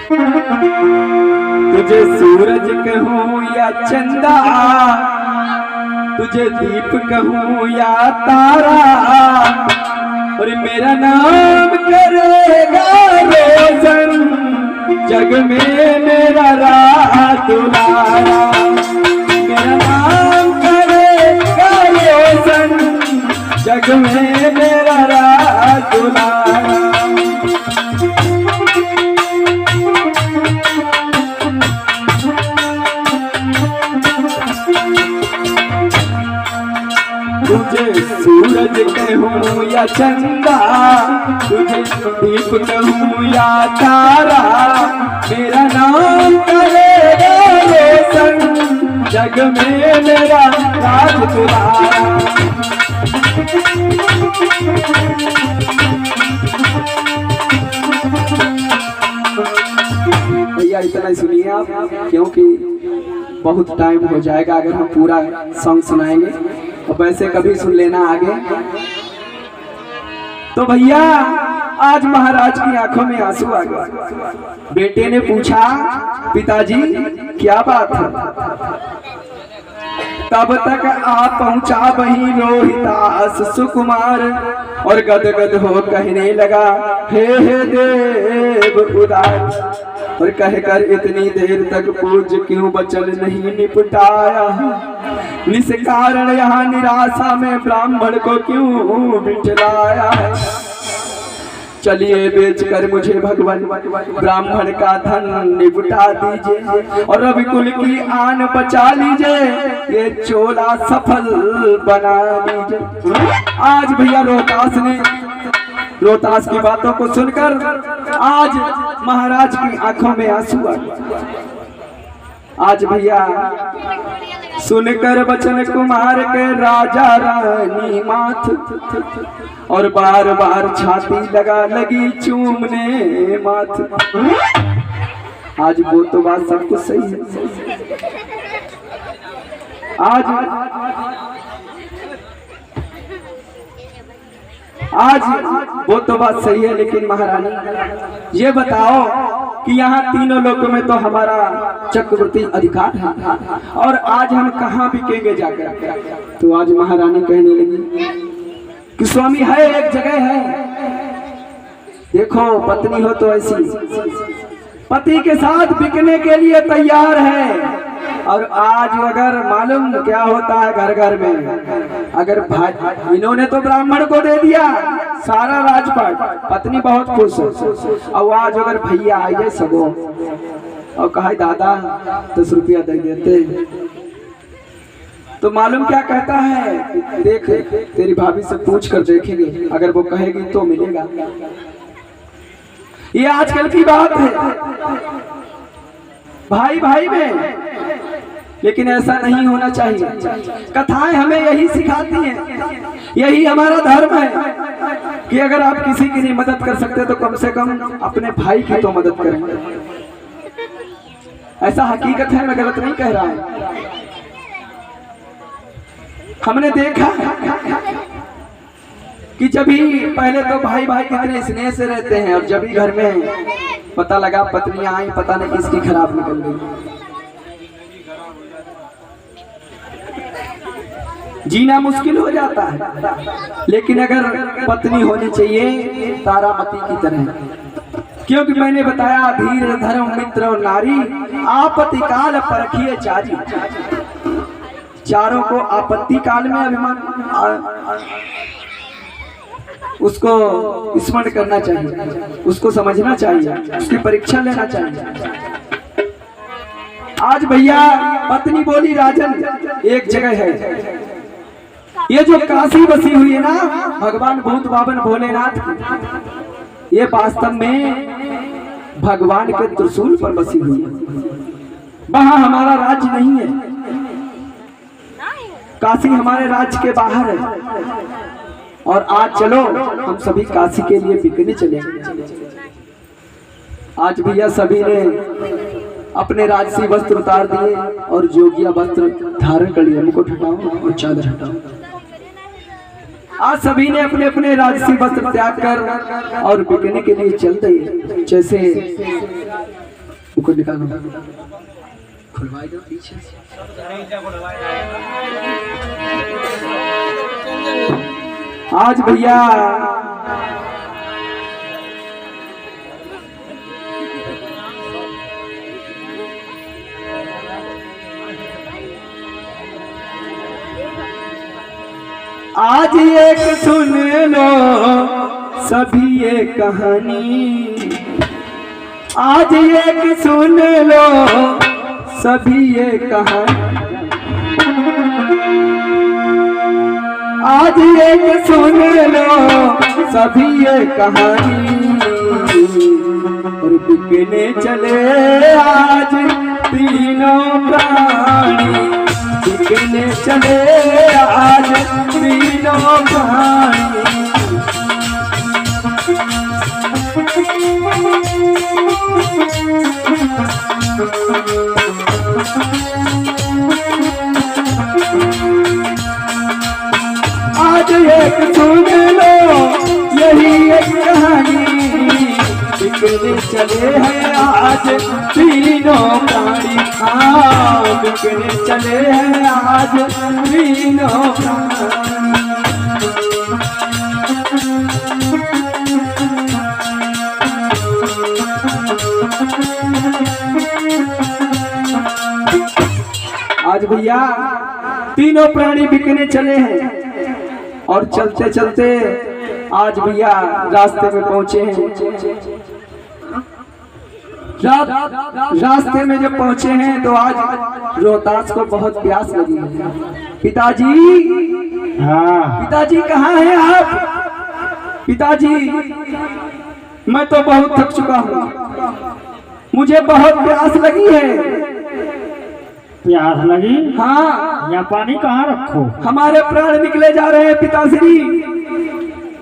तुझे सूरज कहूँ या चंदा, तुझे दीप कहूँ या तारा, और मेरा नाम करेगा रोशन जग में मेरा राह दुलारा। मेरा नाम करेगा रोशन जग में मेरा राह दुलारा। तुझे सूरज कहूँ या चंदा, तुझे दीप कहूँ या तारा, मेरा नाम करेगा रोशन जग में मेरा राज दुलारा। भैया इतना ही सुनिए आप, क्योंकि बहुत टाइम हो जाएगा अगर हम पूरा सॉन्ग सुनाएंगे, और वैसे कभी सुन लेना आगे। तो भैया आज महाराज की आंखों में आंसू आ गए। बेटे ने पूछा पिताजी क्या बात है? तब तक आप पहुंचा वही रोहितास सुकुमार, और गदगद हो कहने लगा हे देव उदार, और कहकर इतनी देर तक पूज्य क्यों बचन नहीं निपटाया, निस कारण यहाँ निराशा में ब्राह्मण को क्यों बिठलाया है। चलिए बेचकर मुझे भगवान ब्राह्मण का धन निपटा दीजिए, और रविकुल की आन बचा लीजिए, ये चोला सफल बना दीजिए। आज भैया रोहतास की बातों को सुनकर आज महाराज की आंखों में आंसू आ गए। आज भैया सुनकर बचन कुमार के राजा रानी माथ, और बार बार छाती लगी चूमने माथ। आज वो तो बात सब कुछ सही है। आज वो तो बात सही है, लेकिन महारानी ये बताओ कि यहाँ तीनों लोगों में तो हमारा चक्रवर्ती अधिकार है, और आज हम कहाँ बिकेंगे जाकर? तो आज महारानी कहने लगी कि स्वामी है एक जगह है, देखो पत्नी हो तो ऐसी, पति के साथ बिकने के लिए तैयार है। और आज अगर मालूम क्या होता है घर घर में, अगर भाई इन्होंने तो ब्राह्मण को दे दिया सारा राजपाट, पत्नी बहुत खुश है। और आज अगर भैया आ जाए सबो और कहा दादा 10 रुपया दे देते, तो मालूम क्या कहता है, देख तेरी भाभी से पूछ कर देखेंगे, अगर वो कहेगी तो मिलेगा। ये आजकल की बात है भाई भाई में, लेकिन ऐसा नहीं होना चाहिए। कथाएं हमें यही सिखाती हैं, यही हमारा धर्म है कि अगर आप किसी की नहीं मदद कर सकते तो कम से कम अपने भाई की तो मदद करें। ऐसा हकीकत है, मैं गलत नहीं कह रहा हूं। हमने देखा कि जब भी पहले तो भाई भाई कितने स्नेह से रहते हैं, और जब भी घर में पता लगा पत्नियां आई, पता नहीं किसकी खराब निकल गई, जीना मुश्किल हो जाता है। लेकिन अगर पत्नी होनी चाहिए तारामती की तरह, क्योंकि मैंने बताया धीर धर्म मित्र और नारी आपत्ति काल परखिए चारी। चारों को आपत्ति काल में अभिमान उसको स्मरण करना चाहिए, उसको समझना चाहिए, उसकी परीक्षा लेना चाहिए। आज भैया पत्नी बोली राजन एक जगह है, ये जो काशी बसी हुई है ना भगवान भूत बावन भोलेनाथ की, ये वास्तव में भगवान के त्रिशूल पर बसी हुई है। वहां हमारा राज्य नहीं है, काशी हमारे राज्य के बाहर है। और आज चलो हम सभी काशी के लिए बिकने चलेंगे। आज भैया सभी ने अपने राजसी वस्त्र उतार दिए और जोगिया वस्त्र धारण कर लिया। मुकुट हटाओ और चादर हटाओ। आज सभी ने अपने अपने राजसी वस्त्र त्याग कर और बिकने के लिए चल दिए। जैसे इनको निकालो, खुलवाई दो पीछे। आज भैया आज एक सुन लो सभी ये कहानी, आज एक सुन लो सभी ये कहानी, आज एक सुन लो सभी ये कहानी, और बिकने चले आज तीनों प्राणी, बिकने चले आज तीनों प्राणी। आज एक सुन लो यही एक कहानी, बिकने चले हैं आज तीनों प्राणी, हाँ बिकने चले हैं आज तीनों प्राणी। आज भैया तीनों प्राणी बिकने चले हैं, और चलते चलते आज भैया रास्ते में पहुंचे हैं। रास्ते में जब पहुंचे हैं तो आज रोहतास को बहुत प्यास लगी है। पिताजी, हाँ पिताजी कहाँ हैं आप? पिताजी मैं तो बहुत थक चुका हूँ, मुझे बहुत प्यास लगी है। प्यास लगी? हाँ। यहाँ पानी कहाँ रखो? हमारे प्राण निकले जा रहे हैं पिताश्री।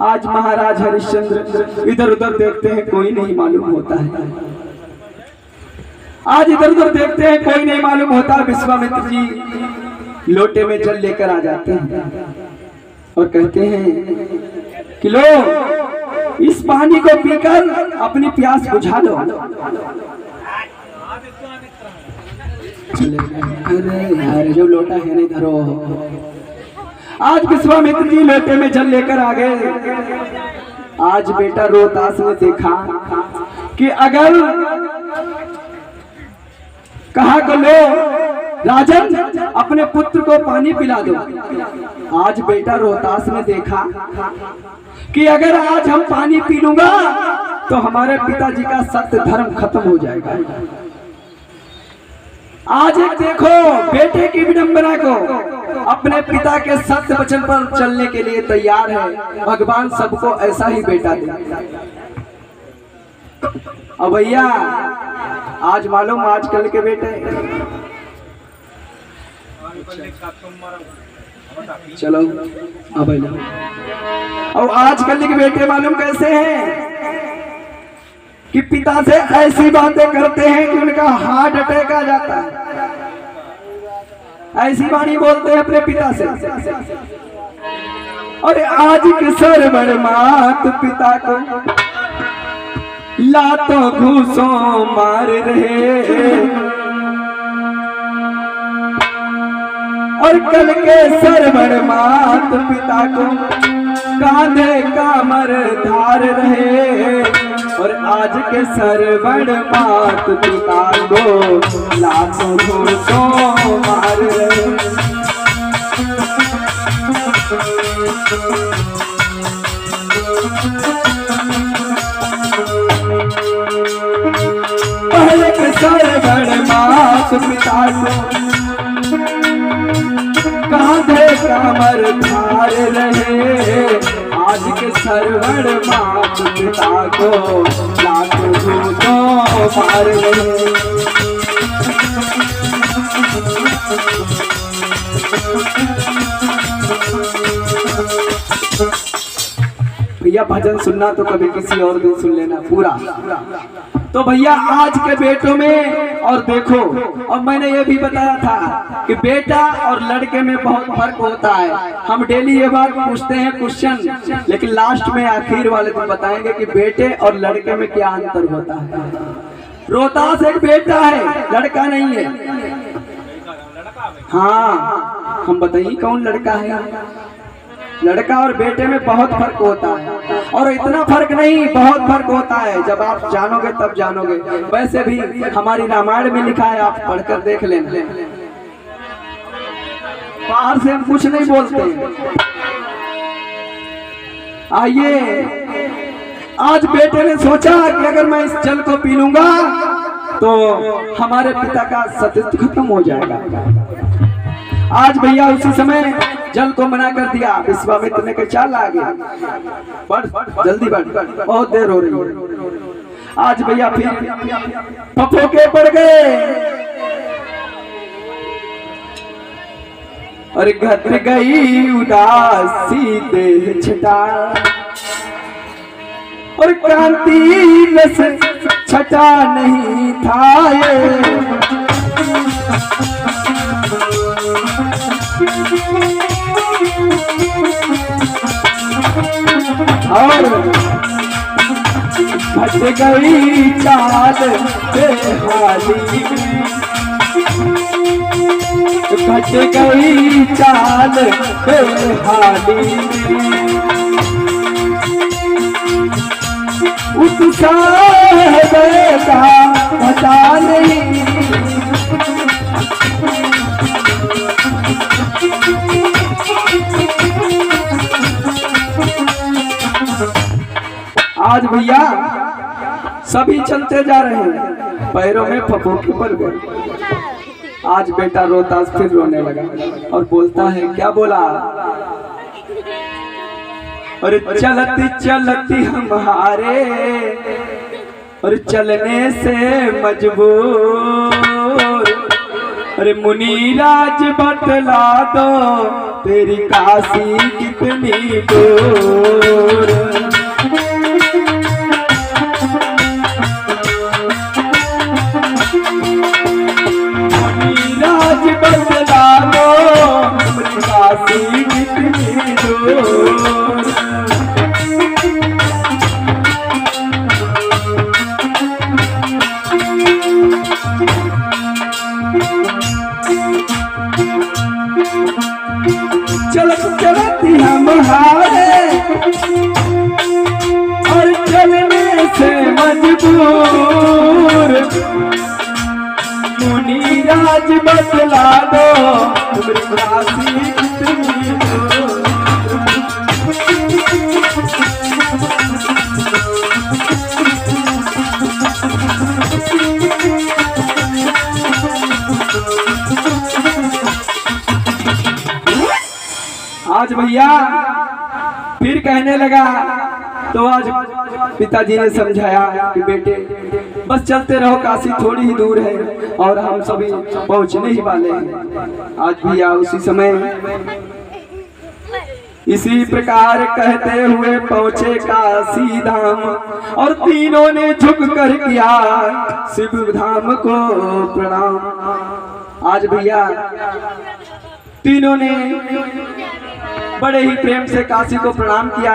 आज महाराज हरिश्चंद्र इधर उधर देखते हैं, कोई नहीं मालूम होता है। आज इधर उधर देखते हैं, कोई नहीं मालूम होता। विश्वामित्र जी लोटे में जल लेकर आ जाते हैं और कहते हैं कि लो इस पानी को पीकर अपनी प्यास बुझा लो। अरे यार जो लोटा है नहीं धरो। आज विश्वामित्र जी लोटे में जल लेकर आ गए। आज बेटा रोहतास ने देखा कि अगर कहा को लो राजन अपने पुत्र को पानी पिला दो। आज बेटा रोहतास ने देखा कि अगर आज हम पानी पी लूंगा तो हमारे पिताजी का सत्य धर्म खत्म हो जाएगा। आज एक देखो बेटे की विडंबना को, अपने पिता के सत्य वचन पर चलने के लिए तैयार है। भगवान सबको ऐसा ही बेटा दे। अब भैया आज मालूम आजकल के बेटे, चलो अब और आजकल के बेटे मालूम कैसे हैं कि पिता से ऐसी बातें करते हैं कि उनका हार्ट अटैक आ जाता है। ऐसी वाणी बोलते हैं अपने पिता से। और आज के सरवर मात पिता को लातों घूसों मार रहे, और कल के सरवर मात पिता को कांधे कामर धार रहे, और आज के सरवर मात पिता को लातों घूसों मार रहे। पहले के सरवर मात पिता को कांधे कामर धार रहे, आज के सरवर मात पिता को लातों घूसों मार रहे। भैया भजन सुनना तो कभी किसी और दिन सुन लेना पूरा। तो भैया आज के बेटों में और देखो, और मैंने ये भी बताया था कि बेटा और लड़के में बहुत फर्क होता है। हम डेली ये बात पूछते हैं क्वेश्चन, लेकिन लास्ट में आखिर वाले दिन बताएंगे कि बेटे और लड़के में क्या अंतर होता है। रोहतास एक बेटा है, लड़का नहीं है। हाँ, हम बताइए कौन लड़का है? लड़का और बेटे में बहुत फर्क होता है, और इतना फर्क नहीं, बहुत फर्क होता है। जब आप जानोगे तब जानोगे। वैसे भी हमारी रामायण में लिखा है, आप पढ़कर देख लेना। बाहर से हम कुछ नहीं बोलते। आइए, आज बेटे ने सोचा कि अगर मैं इस जल को पी लूंगा तो हमारे पिता का सतीत्व खत्म हो जाएगा। आज भैया उसी समय जल को मना कर दिया। विश्वामित्र ने कहा चल आगे बढ़, जल्दी बढ़, बहुत देर हो रही है। आज भैया फिर फफोके पड़ गए और घर गई उदासी देह छटा, और कांति रस छटा नहीं था ये। और फट गई चाल बेहाली, फट गई चाल बेहाली। उत्साह बेटा पता नहीं, आज भैया सभी चलते जा रहे हैं, पैरों में फफोके पड़ गए। आज बेटा रोहतास फिर रोने लगा और बोलता है, क्या बोला? और चलती चलती हम हारे, और चलने से मजबूर। अरे मुनीराज बतला दो तेरी काशी कितनी दूर। मुनीराज बतला दो तेरी काशी कितनी दूर। चलती हम हारे, और चलने से मजबूर। मुनीराज बतला दो तुम्हारी काशी कितनी दूर। आज भैया फिर कहने लगा, तो आज पिताजी ने समझाया कि बेटे बस चलते रहो, काशी थोड़ी ही दूर है और हम सभी पहुंचने ही वाले हैं। आज भैया उसी समय इसी प्रकार कहते हुए पहुंचे काशी धाम, और तीनों ने झुक कर किया शिव धाम को प्रणाम। आज भैया तीनों ने बड़े ही प्रेम से काशी को प्रणाम किया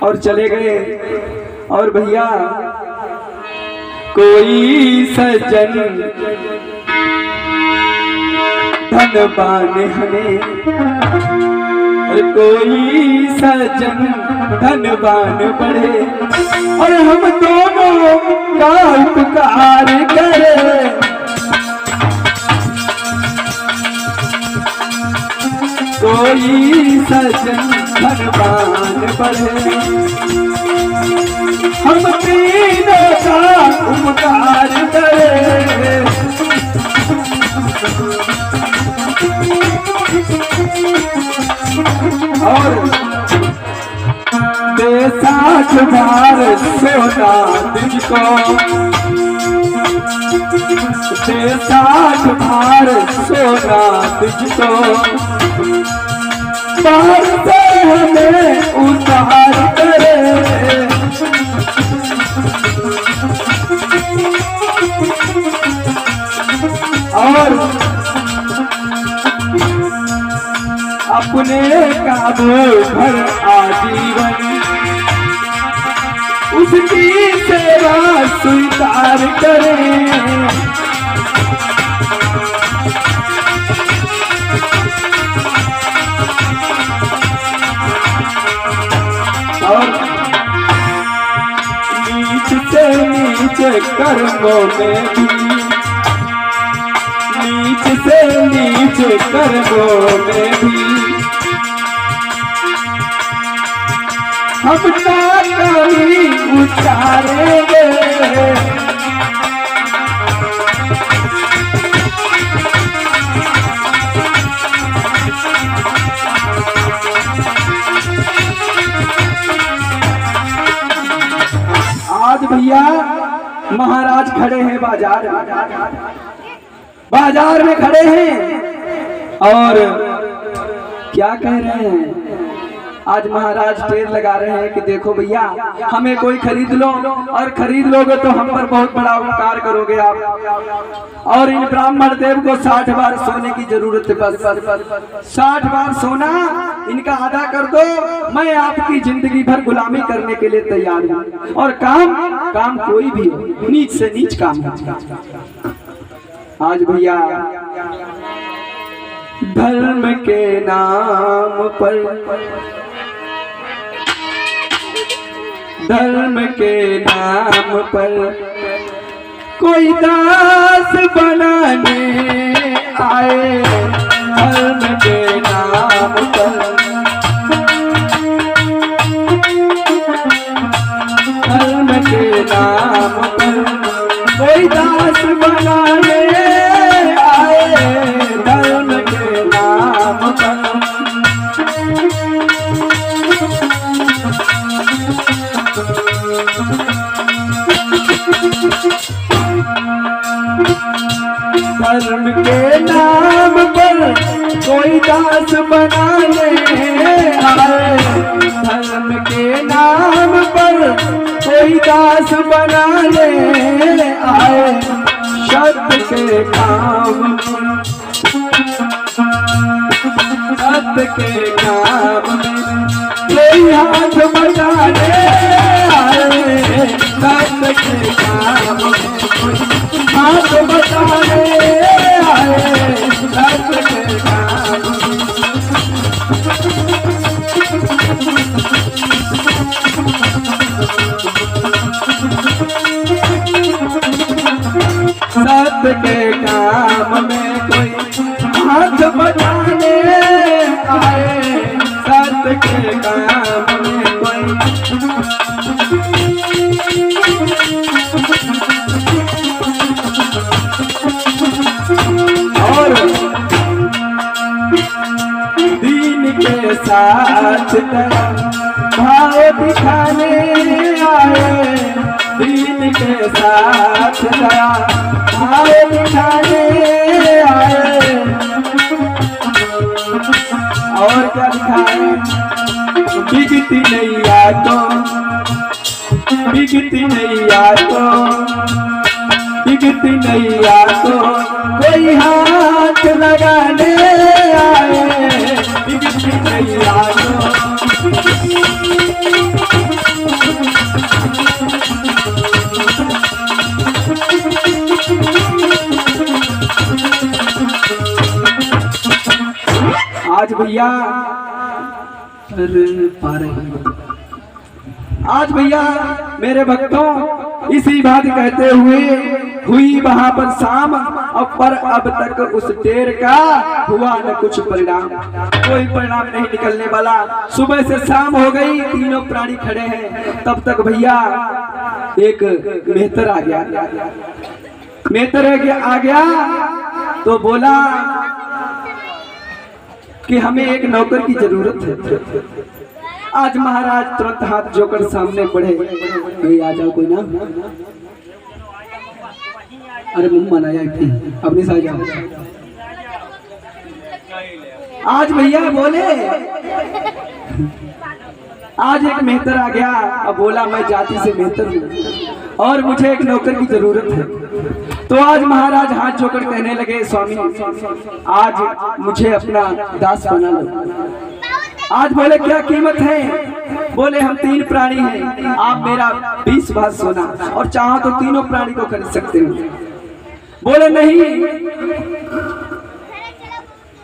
और चले गए। और भैया कोई सज्जन धनवान हमें, और कोई सज्जन धनवान बढ़े, और हम दोनों का उपकार करे। कोई सज्जन धनवान बढ़े, हम तीनों का उपकार करे। और दे 60 भार सोना तुझको, दे 60 भार सोना तुझको, बाहर से हमें उतार करे। और अपने काबू भर आजीवन उसकी सेवा स्वीकार करें। और नीच से नीचे कर्मों में भी, नीच से नीचे कर्मों में भी हम ना कभी उतारेंगे। आज भैया महाराज खड़े हैं बाजार में, बाजार में खड़े हैं और क्या कह रहे हैं? आज महाराज टेर लगा रहे हैं कि देखो भैया हमें कोई खरीद लो, और खरीद लोगे तो हम पर बहुत बड़ा उपकार करोगे आप, और इन ब्राह्मण देव को 60 बार सोने की जरूरत है। बस 60 बार सोना इनका अदा कर दो, मैं आपकी जिंदगी भर गुलामी करने के लिए तैयार हूँ। और काम कोई भी हो, नीच से नीच काम। आज भैया धर्म के नाम पर, धर्म के नाम पर कोई दास बनाने आए। धर्म के नाम पर, धर्म के नाम पर कोई दास बनाने आए। धर्म के नाम पर धर्म के नाम पर कोई दास बनाने आए। धर्म के नाम पर कोई दास बनाने आए। सत्य के काम, सत्य के काम में कोई हाथ बटाने आए। सत्य के काम में कोई हाथ बटाने आए। सत्य के काम सत्य के काम में कोई हाथ बटाने आए। सत्य के काम में कोई और दीन के साथ भाव दिखाने आए। दीन के साथ भाव दिखाने आए। और क्या दिखाए? बिगती नैया तो, बिगती नैया तो, बिगती नैया तो कोई हाथ लगाने आए। बिगती नैया तो आज भैया आज भैया मेरे भक्तों इसी बात कहते हुए हुई वहां पर शाम, और पर अब तक उस टेर का हुआ न कुछ परिणाम। कोई परिणाम नहीं निकलने वाला। सुबह से शाम हो गई, तीनों प्राणी खड़े हैं। तब तक भैया एक मेहतर आ गया। मेहतर आ गया तो बोला कि हमें एक नौकर की जरूरत है। आज महाराज तुरंत हाथ जोकर सामने बढ़े, आ जाओ कोई ना। अरे मुंह मनाया अपने साथ जाओ। आज भैया बोले, आज एक मेहतर आ गया और बोला मैं जाति से मेहतर हूँ और मुझे एक नौकर की जरूरत है। तो आज महाराज हाथ जोकर कहने लगे स्वामी आज मुझे अपना दास बना लो। आज बोले क्या कीमत है? बोले हम 3 प्राणी हैं, आप मेरा 20 भाग सोना और चाहो तो तीनों प्राणी को खरीद सकते हो। बोले नहीं,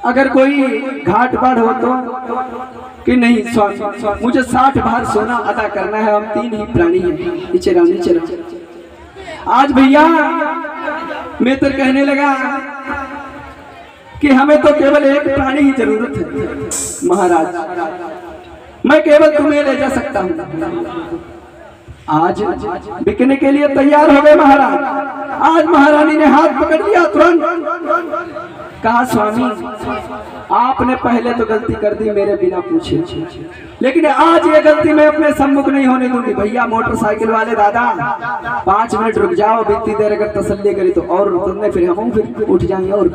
अगर कोई घाट बाढ़ हो तो कि नहीं स्वामी, मुझे 60 भार सोना अदा करना है, हम 3 ही प्राणी हैं। नीचे रहो, नीचे रहो। आज भैया मित्र कहने लगा कि हमें तो केवल एक प्राणी ही जरूरत है महाराज, मैं केवल तुम्हें ले जा सकता हूँ। आज बिकने के लिए तैयार हो गए महाराज। आज महारानी ने हाथ पकड़ लिया, तुरंत कहा स्वामी आपने पहले तो गलती कर दी मेरे बिना पूछे, लेकिन आज ये गलती मैं अपने सम्मुख नहीं होने दूंगी। भैया मोटरसाइकिल वाले दादा 5 मिनट रुक जाओ, बीतती देर अगर तसल्ली करी तो और तुमने फिर हम फिर उठ जाएंगे। और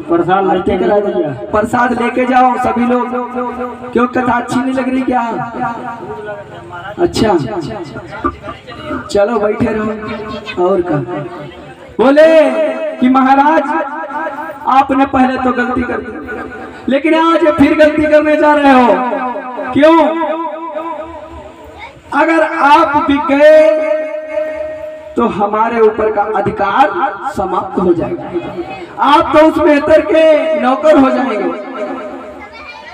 प्रसाद लेके करा दिया, प्रसाद लेके जाओ सभी लोग। क्यों कथा अच्छी नहीं लग रही क्या? अच्छा चलो बैठे रहो। और क्या बोले कि महाराज आपने पहले तो गलती कर दी, लेकिन आज फिर गलती करने जा रहे हो। क्यों? अगर आप बिक गए तो हमारे ऊपर का अधिकार समाप्त हो जाएगा। आप तो उस मेहतर के नौकर हो जाएंगे,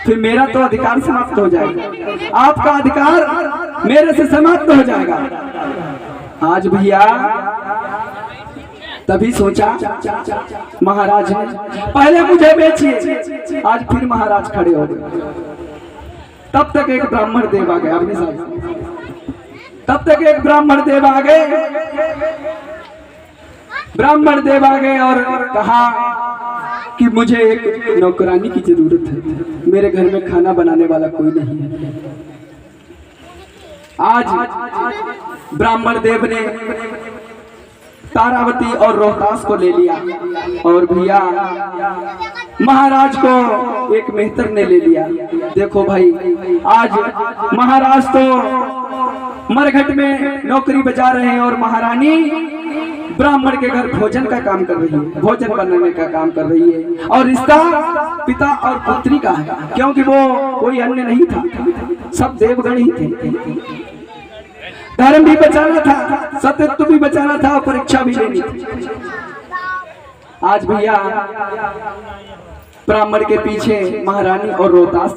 फिर मेरा तो अधिकार समाप्त हो जाएगा, आपका अधिकार मेरे से समाप्त हो जाएगा। आज भैया तभी सोचा महाराज ने पहले मुझे बेचिए, आज फिर महाराज खड़े हो गए। तब तक एक ब्राह्मण देव आ गए, अपने साथ तब तक एक ब्राह्मण देव आ गए। ब्राह्मण देव आ गए और कहा कि मुझे एक नौकरानी की जरूरत है, मेरे घर में खाना बनाने वाला कोई नहीं है। आज ब्राह्मण देव ने तारावती और रोहतास को ले लिया और भैया महाराज को एक मेहतर ने ले लिया। देखो भाई आज महाराज तो मरघट में नौकरी बजा रहे हैं और महारानी ब्राह्मण के घर भोजन का काम कर रही है, भोजन बनाने का काम कर रही है। और रिश्ता पिता और पुत्री का है, क्योंकि वो कोई अन्य नहीं था, सब देवगण ही थे। धर्म भी बचाना था, सत्यत्व भी बचाना था, परीक्षा भी लेनी थी। आज भैया ब्राह्मण के पीछे महारानी और रोहतास